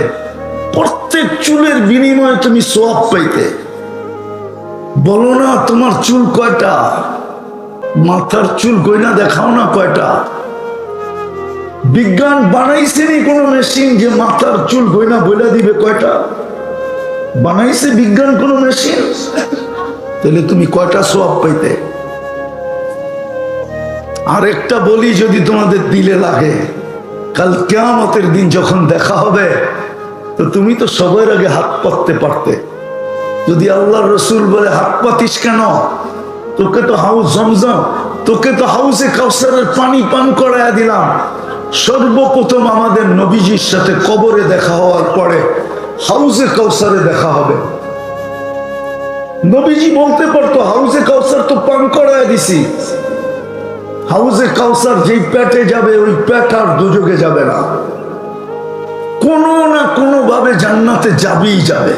প্রত্যেক চুলের বিনিময়ে তুমি সওয়াব পাইতে। বলো না তোমার চুল কয়টা? মাথার চুল গয়না দেখাও না কয়টা? বিজ্ঞান বানাইছেনি কোন মেশিন যে মাথার চুল গয়না বইলা দিবে কয়টা? বানাইছে বিজ্ঞান কোন মেশিন? তাহলে তুমি কয়টা সওয়াব পাইতে? আর একটা বলি, যদি তোমাদের দিলে লাগে, কাল কিয়ামতের দিন যখন দেখা হবে, তো তুমি তো সবার আগে হাত পাততে পারতে। যদি আল্লাহর রাসূল বলে হাত পাতিস কেন? তোকে তো হাউস জমজম, তোকে তো হাউসে কাউসারের পানি পান করায়া দিলাম। সর্বপ্রথম আমাদের নবীজির সাথে কবরে দেখা হওয়ার পরে হাউসে কাউসারে দেখা হবে। নবীজি বলতে পারতো হাউসে কাউসার তো পান করায়া দিছি। হাউসে কাউসার যেই পেটে যাবে, ওই পেট আর দুযোগে যাবে না, কোনো না কোনো ভাবে জান্নাতে যাবেই যাবে।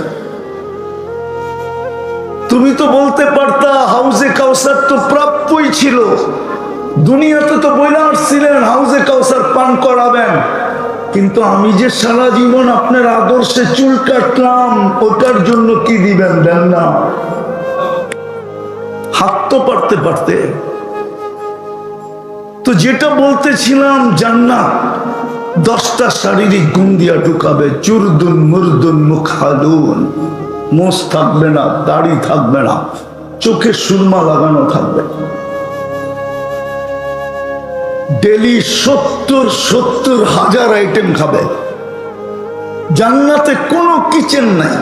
তুমি তো বলতে পারতা হাউসে কাউসার তো প্রাপ্যই ছিল, দুনিয়াতে তো বইলা আসছিলেন হাউসে কাউসার পান করাবেন, কিন্তু আমি যে সারা জীবন আপনার আদর্শে চুল কাটলাম, ওটার জন্য কি দিবেন? দেন না। হাত তো পারতে পারতে। তো যেটা বলতেছিলাম, জান্নাত 10টা শারীরিক গুণ দিয়া ঢুকাবে। চুরদুন মুরদুন মুখালুন, মোষ থাকবে না, দাড়ি থাকবে না, চোখে সুরমা লাগানো থাকবে। ডেলি 70,000 আইটেম খাবে। জান্নাতে কোনো কিচেন নাই,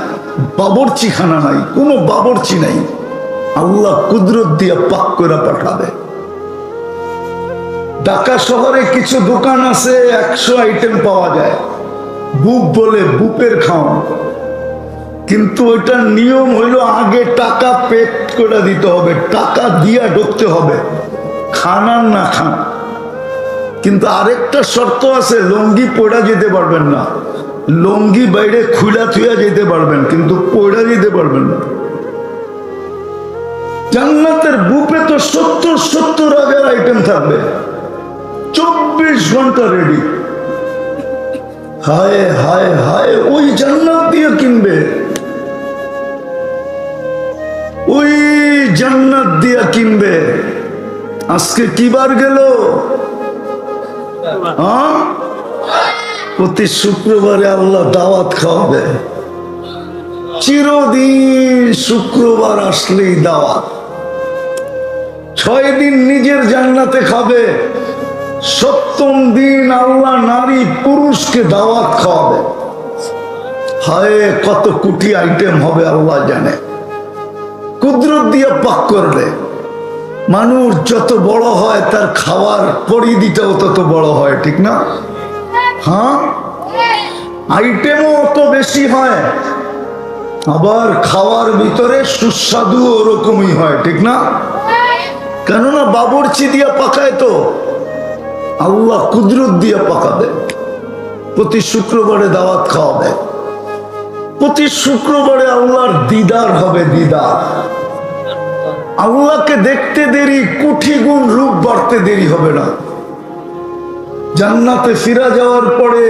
বাবরচিখানা নাই, কোনো বাবরচি নাই। আল্লাহ কুদরত দিয়ে পাক করে পাঠাবে। ঢাকা শহরে কিছু দোকান আছে 100 আইটেম পাওয়া যায়, বুক বলে, বুপের খাওয়া। কিন্তু ওইটার নিয়ম হইল আগে টাকা পে করে দিতে হবে, টাকা দিয়া ঢুকতে হবে, খান আর না খান। কিন্তু আরেকটা শর্ত আছে, লঙ্গি পড়া যেতে পারবেন না। লঙ্গি বাইরে খুলা থুয়া যেতে পারবেন, কিন্তু পড়া যেতে পারবেন না। জান্নাতের বুপে তো 70,000 আইটেম থাকবে, 24 ঘন্টা রেডি। হায় হায় হায়, ওই জান্নাত দিয়ে কিনবে, ওই জান্নাত দিয়া কিনবে। আজকে কি বার গেল? প্রতি শুক্রবারে আল্লাহ দাওয়াত খাওয়াবে। চিরদিন শুক্রবার আসলেই দাওয়াত। 6 দিন নিজের জান্নাতে খাবে, 7ম দিন আল্লাহ নারী পুরুষকে দাওয়াত খাওয়াবে। হায় কত কোটি আইটেম হবে আল্লাহ জানে। কুদরত দিয়ে পাক করবে। মানুষ যত বড় হয় তার খাওয়ার পরিধিটাও তত বড় হয়, ঠিক না? হ্যাঁ, আইটেমও অত বেশি হয়, আবার খাওয়ার ভিতরে সুস্বাদু ওরকমই হয়, ঠিক না? কেননা বাবুর্চি দিয়া পাকায় তো, আল্লাহ কুদরত দিয়া পাকাবে। প্রতি শুক্রবারে দাওয়াত খাওয়াবে। প্রতি শুক্রবারে আল্লাহর দিদার হবে, দিদার। আল্লাহকে দেখতে দেরি, কোটি গুণ রূপ বাড়তে দেরি হবে না। জান্নাতে ফিরা যাওয়ার পরে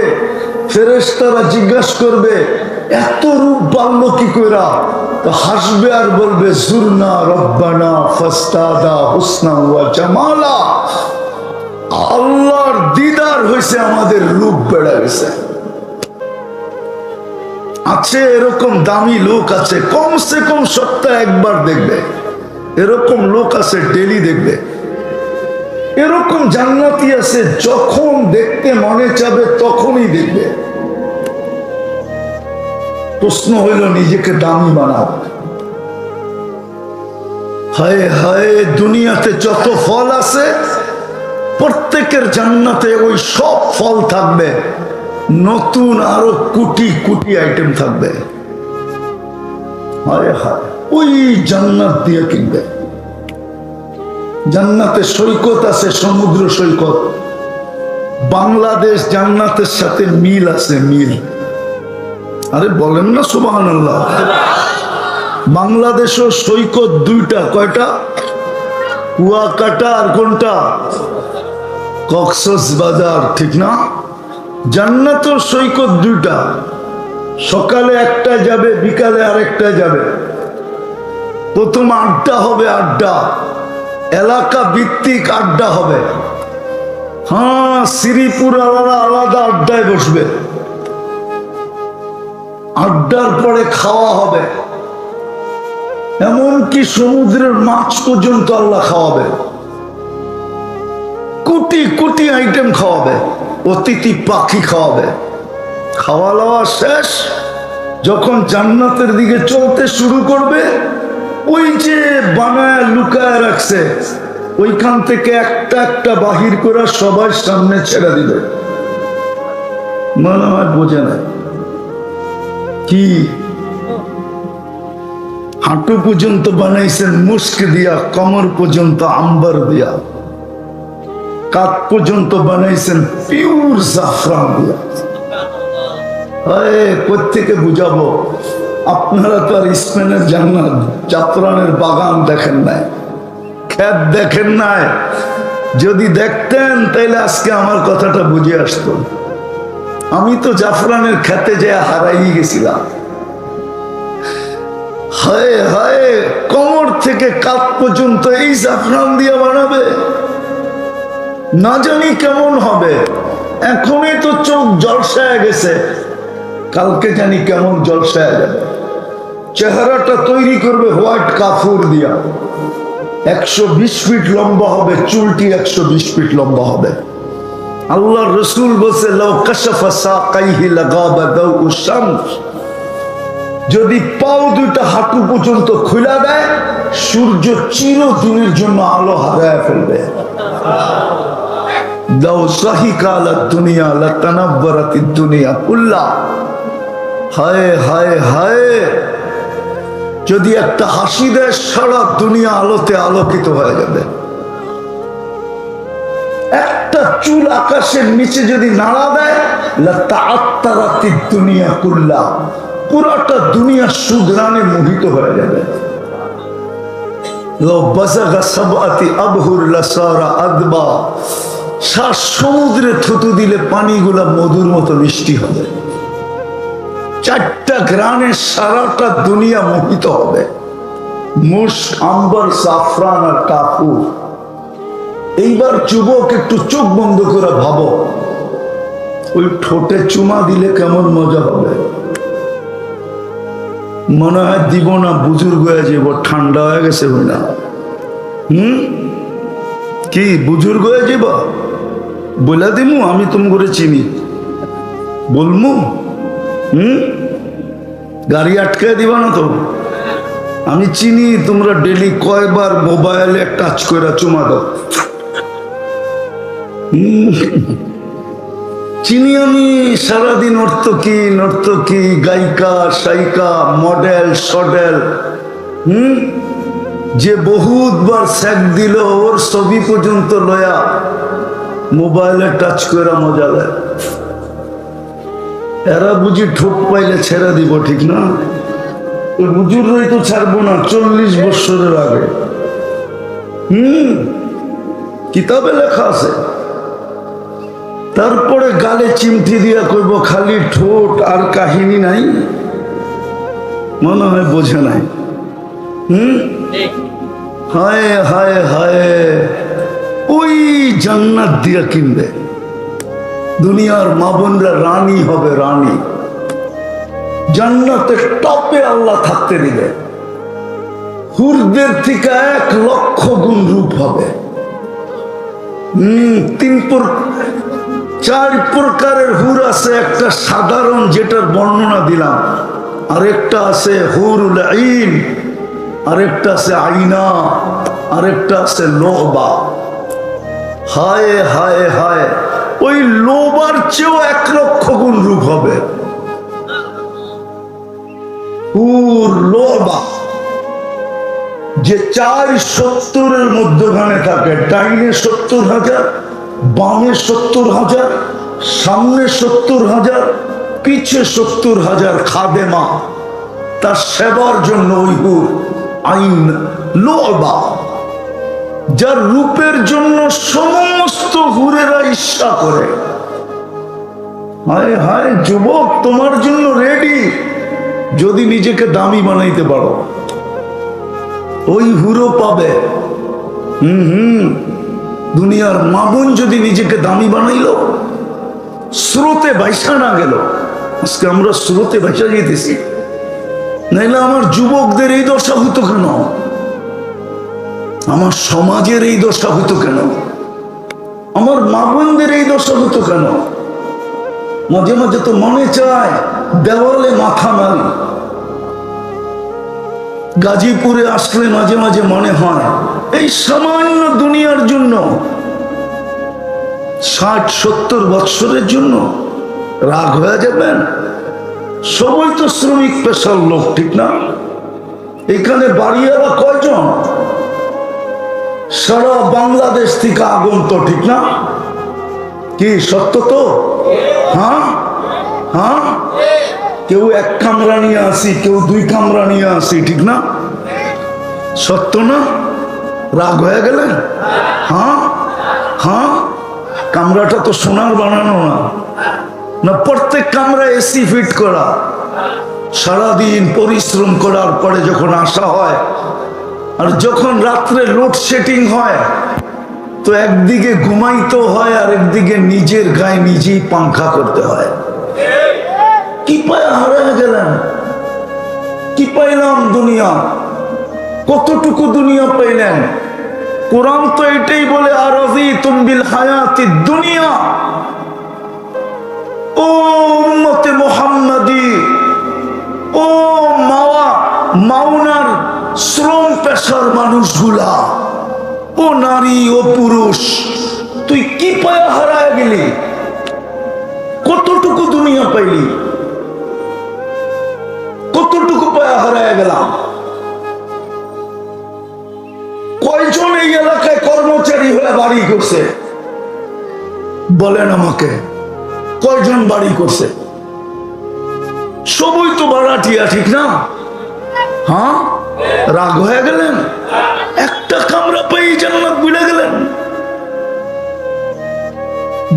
ফেরেশতারা জিজ্ঞাসা করবে, এত রূপ বাড়লো কি কইরা? তো হাসবে আর বলবে জুরনা রব্বানা ফাস্তাদা হুসনা ওয়া জামালা। আল্লাহর দিদার হয়েছে, আমাদের রূপ বেড়ে গেছে। আছে এরকম দামি লোক আছে, কমসে কম সপ্তাহে একবার দেখবে, এরকম লোক আছে ডেলি দেখবে। এরকম জান্নাতি আছে যখন দেখতে মনে চাবে তখনই দেখবে। প্রশ্ন হইল নিজেকে দামি বানাও। হায় হায়, দুনিয়াতে যত ফল আছে প্রত্যেকের জান্নাতে ওই সব ফল থাকবে, নতুন আরো কোটি কোটি আইটেম থাকবে। হায় হায়, ওই জান্নাত দিয়ে কিনবে। জান্নাতে সৈকত আছে, সমুদ্র সৈকত। বাংলাদেশ জান্নাতের সাথে মিল আছে, মিল। আরে বলেন না সুবহানাল্লাহ। বাংলাদেশও সৈকত দুইটা, কয়টা? কুয়াকাটা আর কোনটা? কক্সবাজার, ঠিক না? জান্নাতেও সৈকত দুইটা, সকালে একটা যাবে, বিকালে আরেকটা যাবে। প্রথম আড্ডা হবে, আড্ডা এলাকা ভিত্তিক আড্ডা হবে। হ্যাঁ, শ্রীপুর আলাদা আলাদা আড্ডায় বসবে। আড্ডার পরে খাওয়া হবে, এমনকি সমুদ্রের মাছ পর্যন্ত আল্লাহ খাওয়াবে। কোটি কোটি আইটেম খাওয়াবে, অতিথি পাখি খাওয়াবে। খাওয়া দাওয়া শেষ, যখন জান্নাতের দিকে চলতে শুরু করবে, ওই যে বানায় লুকায় রাখছে ওইখান থেকে একটা একটা বাহির করে সবার সামনে ছেড়ে দিবে। মনে হয় বোঝে না কি? হাঁটু পর্যন্ত বানাইছেন মুস্ক দিয়া, কমর পর্যন্ত আম্বার দিয়া, কাঁধ পর্যন্ত বানাইছেন পিওর জাফরান দিয়া। কোত্থেকে বুঝাবো? আপনারা তো আর স্পেনের জান্নাত জাফরানের বাগান দেখেন নাই, ক্ষেত দেখেন নাই। যদি দেখতেন তাইলে আজকে আমার কথাটা বুঝে আসতো। আমি তো জাফরানের খেতে যেয়ে হারাই গেছিলাম। হায় হায়, কোমর থেকে কাঁধ পর্যন্ত এই জাফরান দিয়ে বানাবে, না জানি কেমন হবে। এখনই তো চোখ জলসায় গেছে, কালকে জানি কেমন জলসায় যাবে। চেহারাটা তৈরি করবে হোয়াইট কাফুর দিয়া, 120 ফিট লম্বা হবে, চুলটি 120 ফিট লম্বা হবে। আল্লাহ রসুল বলছে, লাউ কাশাফা সাকাইহি লাগাবা দাউ শামস, যদি পাও দুইটা হাঁটু পর্যন্ত খুলে দেয়, সূর্য চিরদিনের জন্য আলো হারায় ফেলবে। দাও সাহিকা আলা দুনিয়া লাতানাব্বারাতিদ দুনিয়া কুল্লা। হায় হায় হায়, যদি একটা হাসি দেয় সারা দুনিয়া আলোতে আলোকিত হয়ে যাবে। একটা চুল আকাশের নিচে যদি নাড়া দেয়, লাতাআত্তারাতিদ দুনিয়া কুল্লা, পুরাটা দুনিয়া সুঘ্রাণে মোহিত হয়ে যাবে। লাউ বাযাগা সাবআতি আবহুর লাসারা আদবা, সাত সমুদ্রে থুতু দিলে পানিগুলা মধুর মতো মিষ্টি হবে। 4টা গ্রানে সারাটা দুনিয়া মোহিত হবে। মুস্ক, আম্বার, জাফরান আর কাফুর। এইবার যুবক একটু চোখ বন্ধ করে ভাবো, ওই ঠোঁটে চুমা দিলে কেমন মজা হবে। মনে হয় দিব না, বুজুর্গ হয়ে যাব, ঠান্ডা হয়ে গেছে হই না। কি বুজুর্গ হয়ে যাব? বলে দিমু আমি তুমি করে চিনি, বলমু গাড়ি আটকে দিবা না তো? আমি চিনি তোমরা ডেলি কয়বার মোবাইলে টাচ করে চুমা দাও। চিনি আমি সারাদিন নর্তকী, গায়িকা, সাইকা, মডেল, সডেল, যে বহুতবার স্যাক দিল, ওর ছবি পর্যন্ত লয়া মোবাইলে টাচ করে মজা দেয়। এরা বুঝি ঠোঁট পাইলে ছেড়ে দিব, ঠিক না? ওই বুজুর্গই তো ছাড়বো না 40 বছরের আগে। কিতাবে লেখা আছে। তারপরে গালে চিমটি দিয়া কইব খালি ঠোঁট, আর কাহিনী নাই। মনে হয় বোঝে নাই। হায় হায় হায়, ওই জান্নাত দিয়া কিনবে। দুনিয়ার মা বোনরা রানী হবে, রানী। জান্নাতের টপে আল্লাহ থাকতে দিবে। হুরদের থেকে 1,00,000 গুণ রূপ হবে। 4 প্রকারের হুর আছে। একটা সাধারণ, যেটার বর্ণনা দিলাম, আরেকটা আছে হুরুল আইন, আরেকটা আছে আইনা, আরেকটা আছে লোবা। হায় হায় হায়, ওই লোবার চেয়েও 1,00,000 গুণ রূপ হবে। হুর লোবা, যে 470-এর মধ্যখানে থাকে। ডাইনে 70,000, বামে 70,000, সামনে 70,000, পিছে 70,000 খাদেমা তার সেবার জন্য। ওই হুর আইন লোবা, যার রূপের জন্য সমস্ত হুরেরা ঈর্ষা করে। হায় হায় যুবক, তোমার জন্য রেডি, যদি নিজেকে দামি বানাইতে পারো। ওই হুরো পাবে। দুনিয়ার মা বোন যদি নিজেকে দামি বানাইল, স্রোতে ভাইসা না গেল। আজকে আমরা স্রোতে ভাইসা যেতেছি, নাইলে আমার যুবকদের এই দশা হতো কেন? আমার সমাজের এই দশা হতো কেন? আমার মা বোনদের এই দশা হতো কেন? মাঝে মাঝে তো মনে চায় দেওয়ালে মাথা মারি। গাজীপুরে আসলে মাঝে মাঝে মনে হয় এই সামান্য দুনিয়ার জন্য, 60-70 বৎসরের জন্য রাগ হয়ে যাবেন। সবাই তো শ্রমিক পেশার লোক, ঠিক না? এখানে বাড়িওয়ালা কয়জন? সারা বাংলাদেশ থেকে আগন্ত, ঠিক না? কি সত্য তো? হ্যাঁ হ্যাঁ, কেউ 1 কামরা নিয়ে আসি, কেউ 2 কামরা নিয়ে আসি, ঠিক না? সত্য না? রাগ হয়ে গেলেন? হ্যাঁ হ্যাঁ, কামরাটা তো সোনার বানানো না, না প্রত্যেক কামরা এসি ফিট করা। সারাদিন পরিশ্রম করার পরে যখন আসা হয়, আর যখন রাত্রে লোডশেডিং হয়, তো একদিকে ঘুমাইতে হয়, আর একদিকে নিজের গায়ে নিজেই পাংখা করতে হয়। কি পায় হারিয়ে গেলেন? কি পাইলাম দুনিয়া? কতটুকু দুনিয়া পাইলেন? কোরআন তো এটাই বলে, আরাযীতুম বিল হায়াতিদ দুনিয়া। ও উম্মতে মুহাম্মাদি, ও মাওনার শ্রম পেশার মানুষগুলা, ও নারী ও পুরুষ, তুই কি পায়া হারায় গেলি? কতটুকু দুনিয়া পাইলি? কতটুকু পায়া হারায় গেলাম? কয়জন এই এলাকায় কর্মচারী হয়ে বাড়ি করছে? বলেন আমাকে, কয়জন বাড়ি করছে? সবই তো ভাড়াটিয়া, ঠিক না? হ্যাঁ, রাগ হয়ে গেলেন? একটা কামরা পাই জান্নাত ভুলে গেলেন,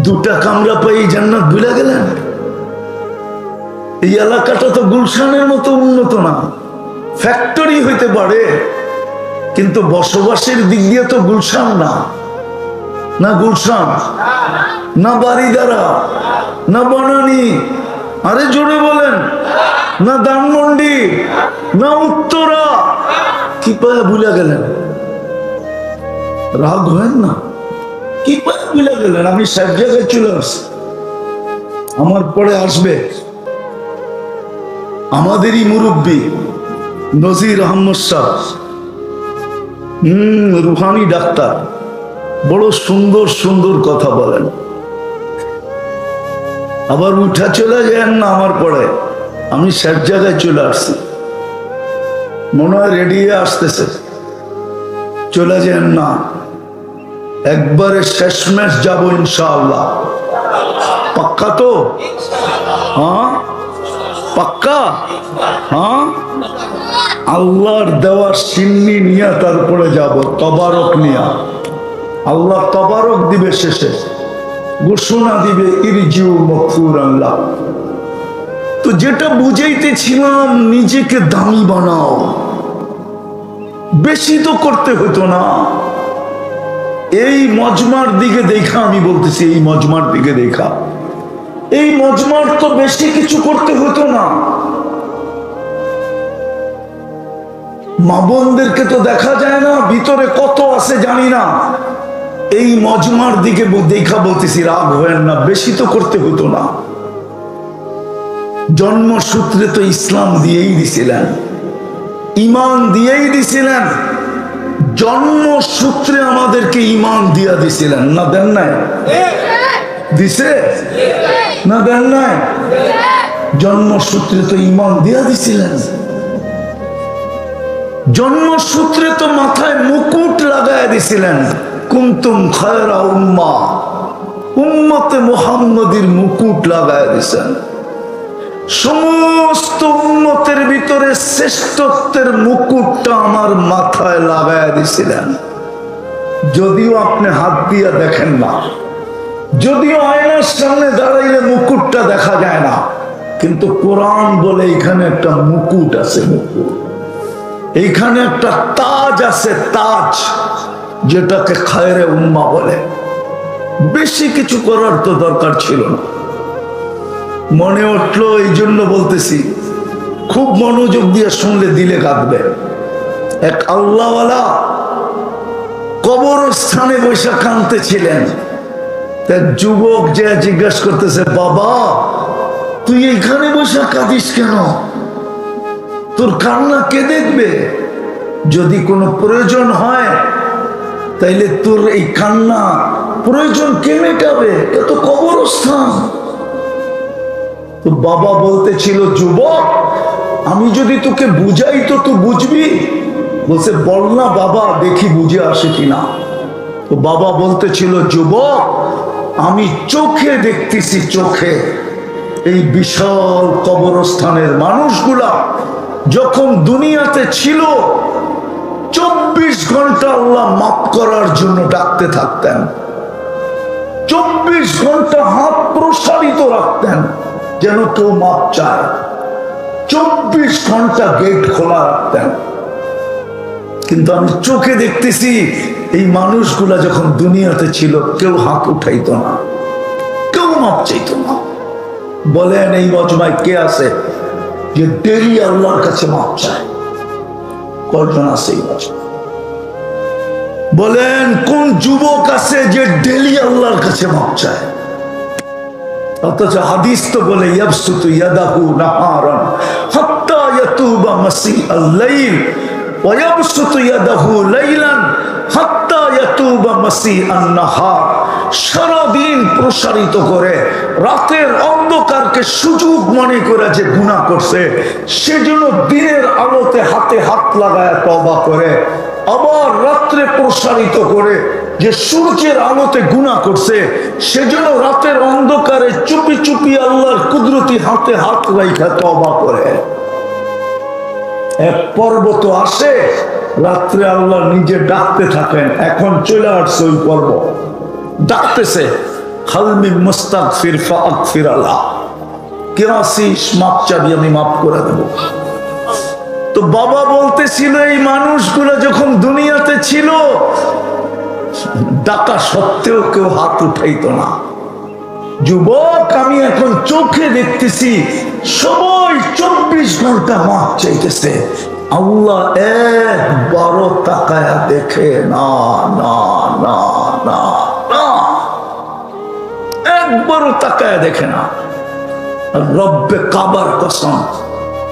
2টা কামরা পাই জান্নাত ভুলে গেলেন। এই এলাকাটা তো গুলশানের মতো উন্নত না। ফ্যাক্টরি হইতে পারে, কিন্তু বসবাসের দিক দিয়ে তো গুলশান না। না গুলশান, না বাড়িদারা, না বনানী, আরে জোরে বলেন, না ধানমন্ডি, না উত্তরা। কি পায়ে ভুলে গেলেন? রাগ হয় না? কি পায়ে ভুলে গেলেন? আমি সব জায়গায় চলে আসছি। আমার পরে আসবে আমাদেরই মুরব্বী নজির আহমদ সাহেব, রুহানি ডাক্তার, বড় সুন্দর সুন্দর কথা বলেন। আবার উঠা চলে যান না আমার পরে। আমি সব জায়গায় চলে আসছি, মনে হয় রেডি হয়ে আসতেছে। চলে যান না, একবারে শেষমেশ যাবো ইনশাআল্লাহ। পাক্কা তো? হ্যাঁ পাক্কা? হ্যাঁ, আল্লাহর দেওয়ার সিন্নি নিয়ে তারপরে যাব, তবারক নিয়া। আল্লাহ তবারক দিবে, শেষে ঘোষণা দিবে ইরজিউ মাগফুরান লাক। তো যেটা বুঝাইতেছিলাম, নিজেকে দামি বানাও, বেশি তো করতে হতো না। এই মজমার দিকে দেখা, আমি বলতেছি এই মজমার দিকে দেখা, এই মজমার তো বেশি কিছু করতে হতো না। মা বোনদেরকে তো দেখা যায় না, ভিতরে কত আছে জানি না। এই মজমার দিকে দেখা বলতেছি, রাগ হয় না, বেশি তো করতে হতো না। জন্মসূত্রে তো ইসলাম দিয়েই দিছিলেন, ইমান দিয়েই দিছিলেন। জন্মসূত্রে আমাদেরকে ইমান দিয়া দিছিলেন, না দেন নাই? দিছে না দেন নাই? জন্মসূত্রে তো ইমান দিয়া দিছিলেন। জন্মসূত্রে তো মাথায় মুকুট লাগায় দিছিলেন, কুনতুম খায়রা উম্মাহ, উম্মতে মুহাম্মদীর মুকুট লাগায় দিছেন। সমস্ত উম্মতের ভিতরে শ্রেষ্ঠত্বের মুকুটটা আমার মাথায় লাগায় দিছিলেন। যদিও আপনি হাত দিয়া দেখেন না, যদিও আয়নার সামনে দাঁড়াইলে মুকুটটা দেখা যায় না, কিন্তু কোরআন বলে এখানে একটা মুকুট আছে, মুকুট। এইখানে একটা তাজ আছে, তাজ, যেটাকে খায়রে উম্মাহ বলে। বেশি কিছু করার তো দরকার ছিল না। মনে উঠলো এই জন্য বলতেছি, খুব মনোযোগ দিয়ে শুনলে দিলে কাঁদবে। এক আল্লাহওয়ালা কবরস্থানে বসে কাঁদতেছিলেন। এক যুবক যে জিজ্ঞাসা করতেছে, বাবা তুই এইখানে বসে কাঁদিস কেন? তোর কান্না কে দেখবে? যদি কোনো প্রয়োজন হয় তাইলে তোর এই কান্না প্রয়োজন কে মেটাবে? এটা তো কবরস্থান। তো বাবা বলতেছিল, যুবক আমি যদি তোকে বুঝাই তো তুই বুঝবি? বলছে, বল না বাবা, দেখি বুঝে আসে কিনা। তো বাবা বলতেছিল, যুবক আমি চোখে দেখতেছি, চোখে এই বিশাল কবরস্থানের মানুষগুলা যখন দুনিয়াতে ছিল 24 ঘন্টা আল্লাহ মাফ করার জন্য ডাকতে থাকতেন। 24 ঘন্টা হাত প্রসারিত রাখতেন যেন কেউ মাপ চায়। 24 ঘন্টা গেট খোলা রাখতেন। কিন্তু আমি চোখে দেখতেছি এই মানুষগুলা যখন দুনিয়াতে ছিল কেউ হাত উঠাইতো না, কেউ মাপ চাইতো না। বলেন এই মজমায় কে আছে যে ডেলি আল্লাহর কাছে মাপ চায়? কজন আছে এই মজমায়? বলেন কোন যুবক আছে যে ডেলি আল্লাহর কাছে মাপ চায়? অথচ হাদিস তো বলে, ইয়াবসুতু ইয়াদাহু নাহারান হাত্তা ইয়াতুবা মাসিআল লাইল ওয়া ইয়াবসুতু ইয়াদাহু লাইলান হাত্তা ইয়াতুবা মাসিআন নাহার। সারা দিন প্রসারিত করে, রাতের অন্ধকারকে সুযোগ মনে করে যে গুনাহ করছে সেজন্য দিনের আলোতে হাতে হাত লাগায় তওবা করে। আবার রাত্রে প্রসারিত করে যে সূর্যের আলোতে গুনাহ করছে সেজন্য রাতের অন্ধকারে চুপি চুপি আল্লাহর কুদরতি হাতে হাত রাইখা তওবা করে। এক পর্ব তো আসে, রাত্রে আল্লাহ নিজে ডাকতে থাকেন। এখন চলে আসছে ওই পর্ব, ডাকতেছে, হালমি মুস্তাগফির ফাগফির আল্লাহ, কে আসিস মাপ চাবি, আমি মাফ করে দেব। তো বাবা বলতেছিল এই মানুষগুলো যখন দুনিয়াতে ছিল ডাকা সত্ত্বেও কেউ হাত উঠাইতো না। যুবক আমি এখন চোখে দেখতেছি সবাই 24 ঘন্টা মাপ চাইতেছে, আল্লাহ একবারও তাকায়া দেখে না, না না না না, একবারও তাকায়া দেখে না। রব্বে কাবার কসম,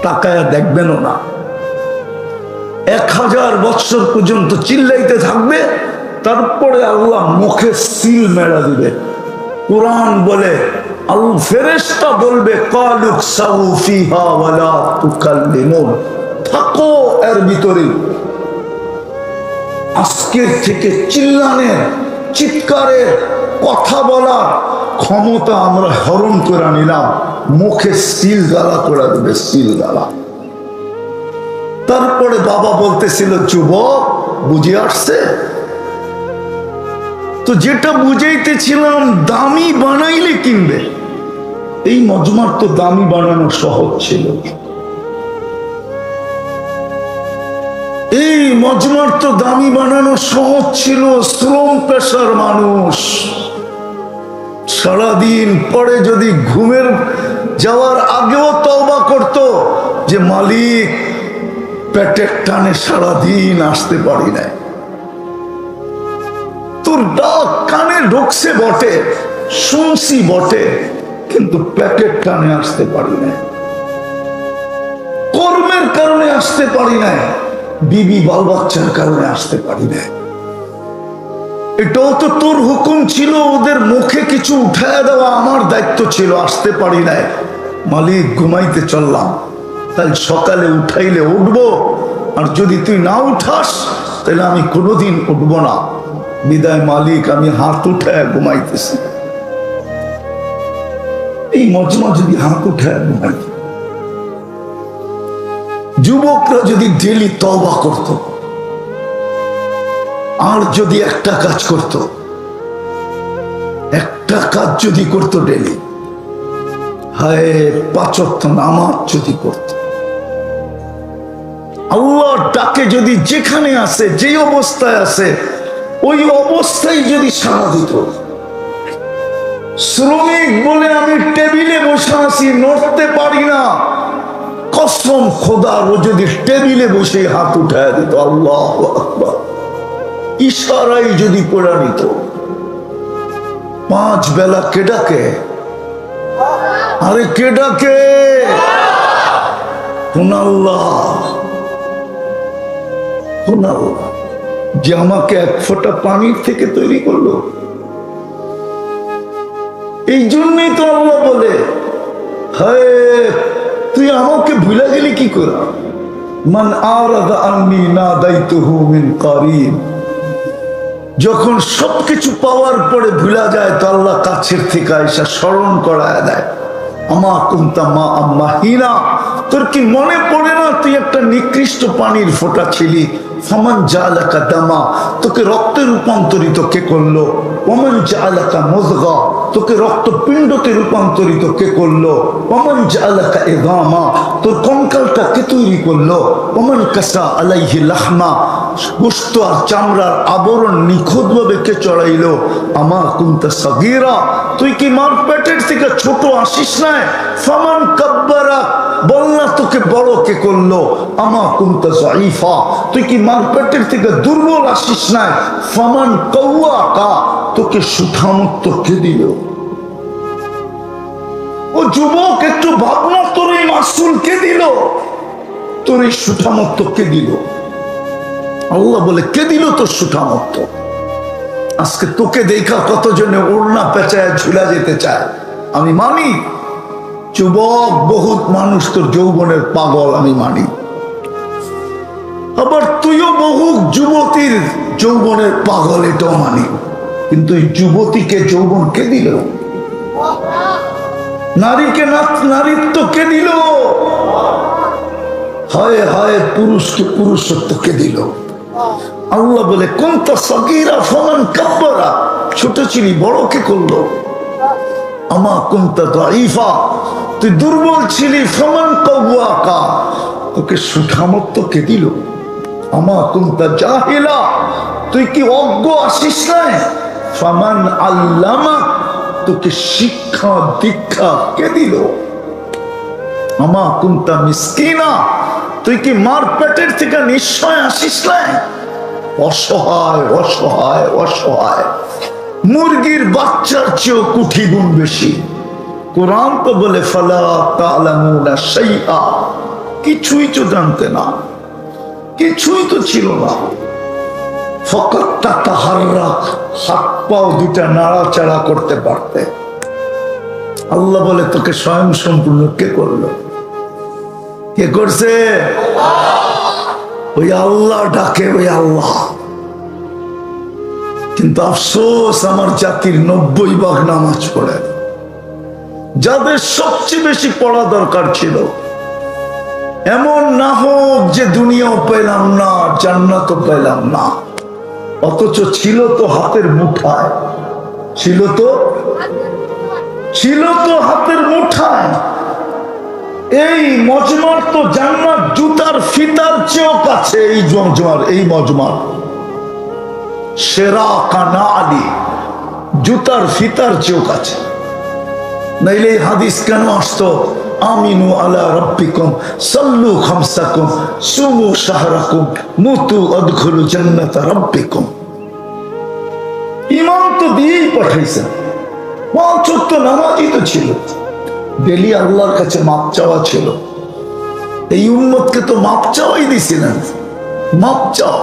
তাকায়া দেখবেনও না। 1000 বছর পর্যন্ত চিল্লাইতে থাকবে, তারপরে আল্লাহ মুখে সিল মেরা দিবে। কোরআন বলে আল ফেরেশতা বলবে, কালুক সাউ ফিহা ওয়ালা তুকাল্লিমুন, থাকো এর ভিতরে। আজকের থেকে চিল্লানের, চিৎকারের, কথা বলার ক্ষমতা আমরা হরণ করে নিলাম, মুখে সিল গালা করে দেবে, সিল গালা। তারপরে বাবা বলতেছিল, যুবক বুঝে আসছে তো? যেটা বুঝাইতেছিলাম, দামি বানাইলে কিনবে, এই মজমার তো দামি বানানো সহজ ছিল, এই মজমার তো দামি বানানো সহজ ছিল। শ্রম পেশার মানুষ সারাদিন পরে যদি ঘুমের যাওয়ার আগেও তওবা করত যে মালিক পেটের টানে সারাদিন আসতে পারি না, তোর ডাক কানে ঢুকছে বটে, শুনছি বটে, কিন্তু পেটের টানে আসতে পারি না, কর্মের কারণে আসতে পারি না, বিবি বাল বাচ্চার কারণে আসতে পারি না। এটাও তো তোর হুকুম ছিল, ওদের মুখে কিছু উঠায় দেওয়া আমার দায়িত্ব ছিল, আসতে পারি নাই। মালিক ঘুমাইতে চললাম, তাই সকালে উঠাইলে উঠবো, আর যদি তুই না উঠাস তাহলে আমি কোনোদিন উঠবো না। বিদায় মালিক, আমি হাত উঠায় ঘুমাইতেছি। এই মজমা যদি হাত উঠায় ঘুমাইত, যুবকরা যদি ডেলি তওবা করত, আর যদি একটা কাজ করত, একটা কাজ যদি করত ডেলি, হায় 5 ওয়াক্ত নামাজ যদি করত, আল্লাহর ডাকে যদি যেখানে আছে, যে অবস্থায় আছে, ওই অবস্থায় যদি সাড়া দিত। শ্রমিক বলে আমি টেবিলে বসে আছি, নড়তে পারি না, কসম খোদার, ও যদি টেবিলে বসে হাত উঠায় দিত, আল্লাহু আকবার, ইশারাই যদি পড়া নিত, 5 বেলা কে ডাকে? আরে কে ডাকে? কোন আল্লাহ? কোন আল্লাহ যে আমাকে 1 ফোঁটা পানির থেকে তৈরি করলো? এই জন্যই তো আল্লাহ বলে, হায় তুই আমাকে ভুলে গেলি কি করে? মান আরাদা আন্নি নাদাইতুহু মিন কারিব। যখন সবকিছু পাওয়ার পরে ভুলা যায় তো আল্লাহ কাছের থেকে এসে স্মরণ করায় দেয়, আমা কুনতা মা আম্মাহিনা, তোর কি মনে পড়ে না তুই একটা নিকৃষ্ট পানির ফোঁটা ছিলি? ফামান জালাকা দামা, তোকে রক্তে রূপান্তরিত কে করলো? ওমান জালাকা মুযগা, তোকে রক্তপিণ্ডতে রূপান্তরিত কে করলো? ওমান জালাকা ইযামা, তোর কঙ্কালটা কে তৈরি করলো? ওমান কাসা আলাইহি লাহমা, গোশত আর চামড়ার আবরণ নিখুঁতভাবে কে চড়াইলো? আমা কুনতা সাগীরা, তুই কি মার পেটের থেকে ছোট আসিস না? ফামান কাব্বারা, বল না তোকে বড় কে করলো? আমা কুনতা যায়ীফা, তুই কি মার পেটের থেকে দুর্বল আসিস না? ফামান কাওয়াকা, তোকে সুঠামত্ব কে দিল? ও যুবক, একটু ভাবনা, তোর এই মাসুল কে দিল? তোর এই সুঠামত্ব কে দিল? আল্লাহ বলে, কে দিল তোর সুঠামত্ব? আজকে তোকে দেখা কতজনে ওড়না পেঁচায় ঝুলা যেতে চায়, আমি মানি। যুবক, বহুত মানুষ তোর যৌবনের পাগল, আমি মানি। আবার তুইও বহু যুবতীর যৌবনের পাগল, এটাও মানি। কিন্তু এই যুবতীকে যৌবন কে দিল? নারীকে নারীত্ব কে দিল? হায় হায়, পুরুষকে পুরুষত্ব কে দিল? আল্লাহ বলে, কুনতা সাগীরা ফামান কাব্বারা, ছোট ছিলি, বড় কে করলো? আমা কুনতা দাঈফা, তুই দুর্বল ছিলি, ফামান কাওয়াকা, তোকে সুঠামত্ব কে দিল? আমা কুনতা জাহিলা, তুই কি অজ্ঞ আসিস না? ফামান আল্লামা, তোকে শিক্ষা দীক্ষা কে দিল? আমা কুনতা মিসকিনা, তুই কি মার পেটের থেকে নিশ্চয় আসিস না? অসহায় অসহায় অসহায়, মুরগির বাচ্চার চেয়েও কোটি গুণ বেশি। কোরআন তো বলে, ফালা তা'লামুনা শাইআ, কিছুই তো জানতে না, কিছুই তো ছিল না। ফাকাত তাতাহাররাক, হাত পাও দুটা নাড়াচাড়া করতে পারতে। আল্লাহ বলে, তোকে স্বয়ং সম্পূর্ণ কে করলো? কে করছে? ওই আল্লাহ ডাকে, ওই আল্লাহ। কিন্তু আফসোস, আমার জাতির 90% নামাজ পড়ে, যাদের সবচেয়ে বেশি পড়া দরকার ছিল। এমন না হোক যে দুনিয়াও পেলাম না, জান্নাতও পেলাম না, অথচ ছিল তো হাতের মুঠায়, ছিল তো ছিল তো হাতের মুঠায়। এই মজমার তো জান্নাত জুতার ফিতার চেয়েও কাছে। এই মজমার সেরা কানা আলী জুতার ফিতার চেয়েও কাছে। নাইলে এই হাদিস কেন আসতো? আমিনু আলা রাব্বিকুম সাল্লু খামসাকুম সুমু শাহরাকুম মুতু আদখুলু জান্নাতা রাব্বিকুম। ইমাম তো দিয়েই পাঠাইছেন। 5 ওয়াক্ত নামাজই তো ছিল। ডেলি আল্লাহর কাছে মাপ চাওয়া ছিল। এই উম্মতকে তো মাপ চাওয়াই দিছিলেন। মাপ চাও।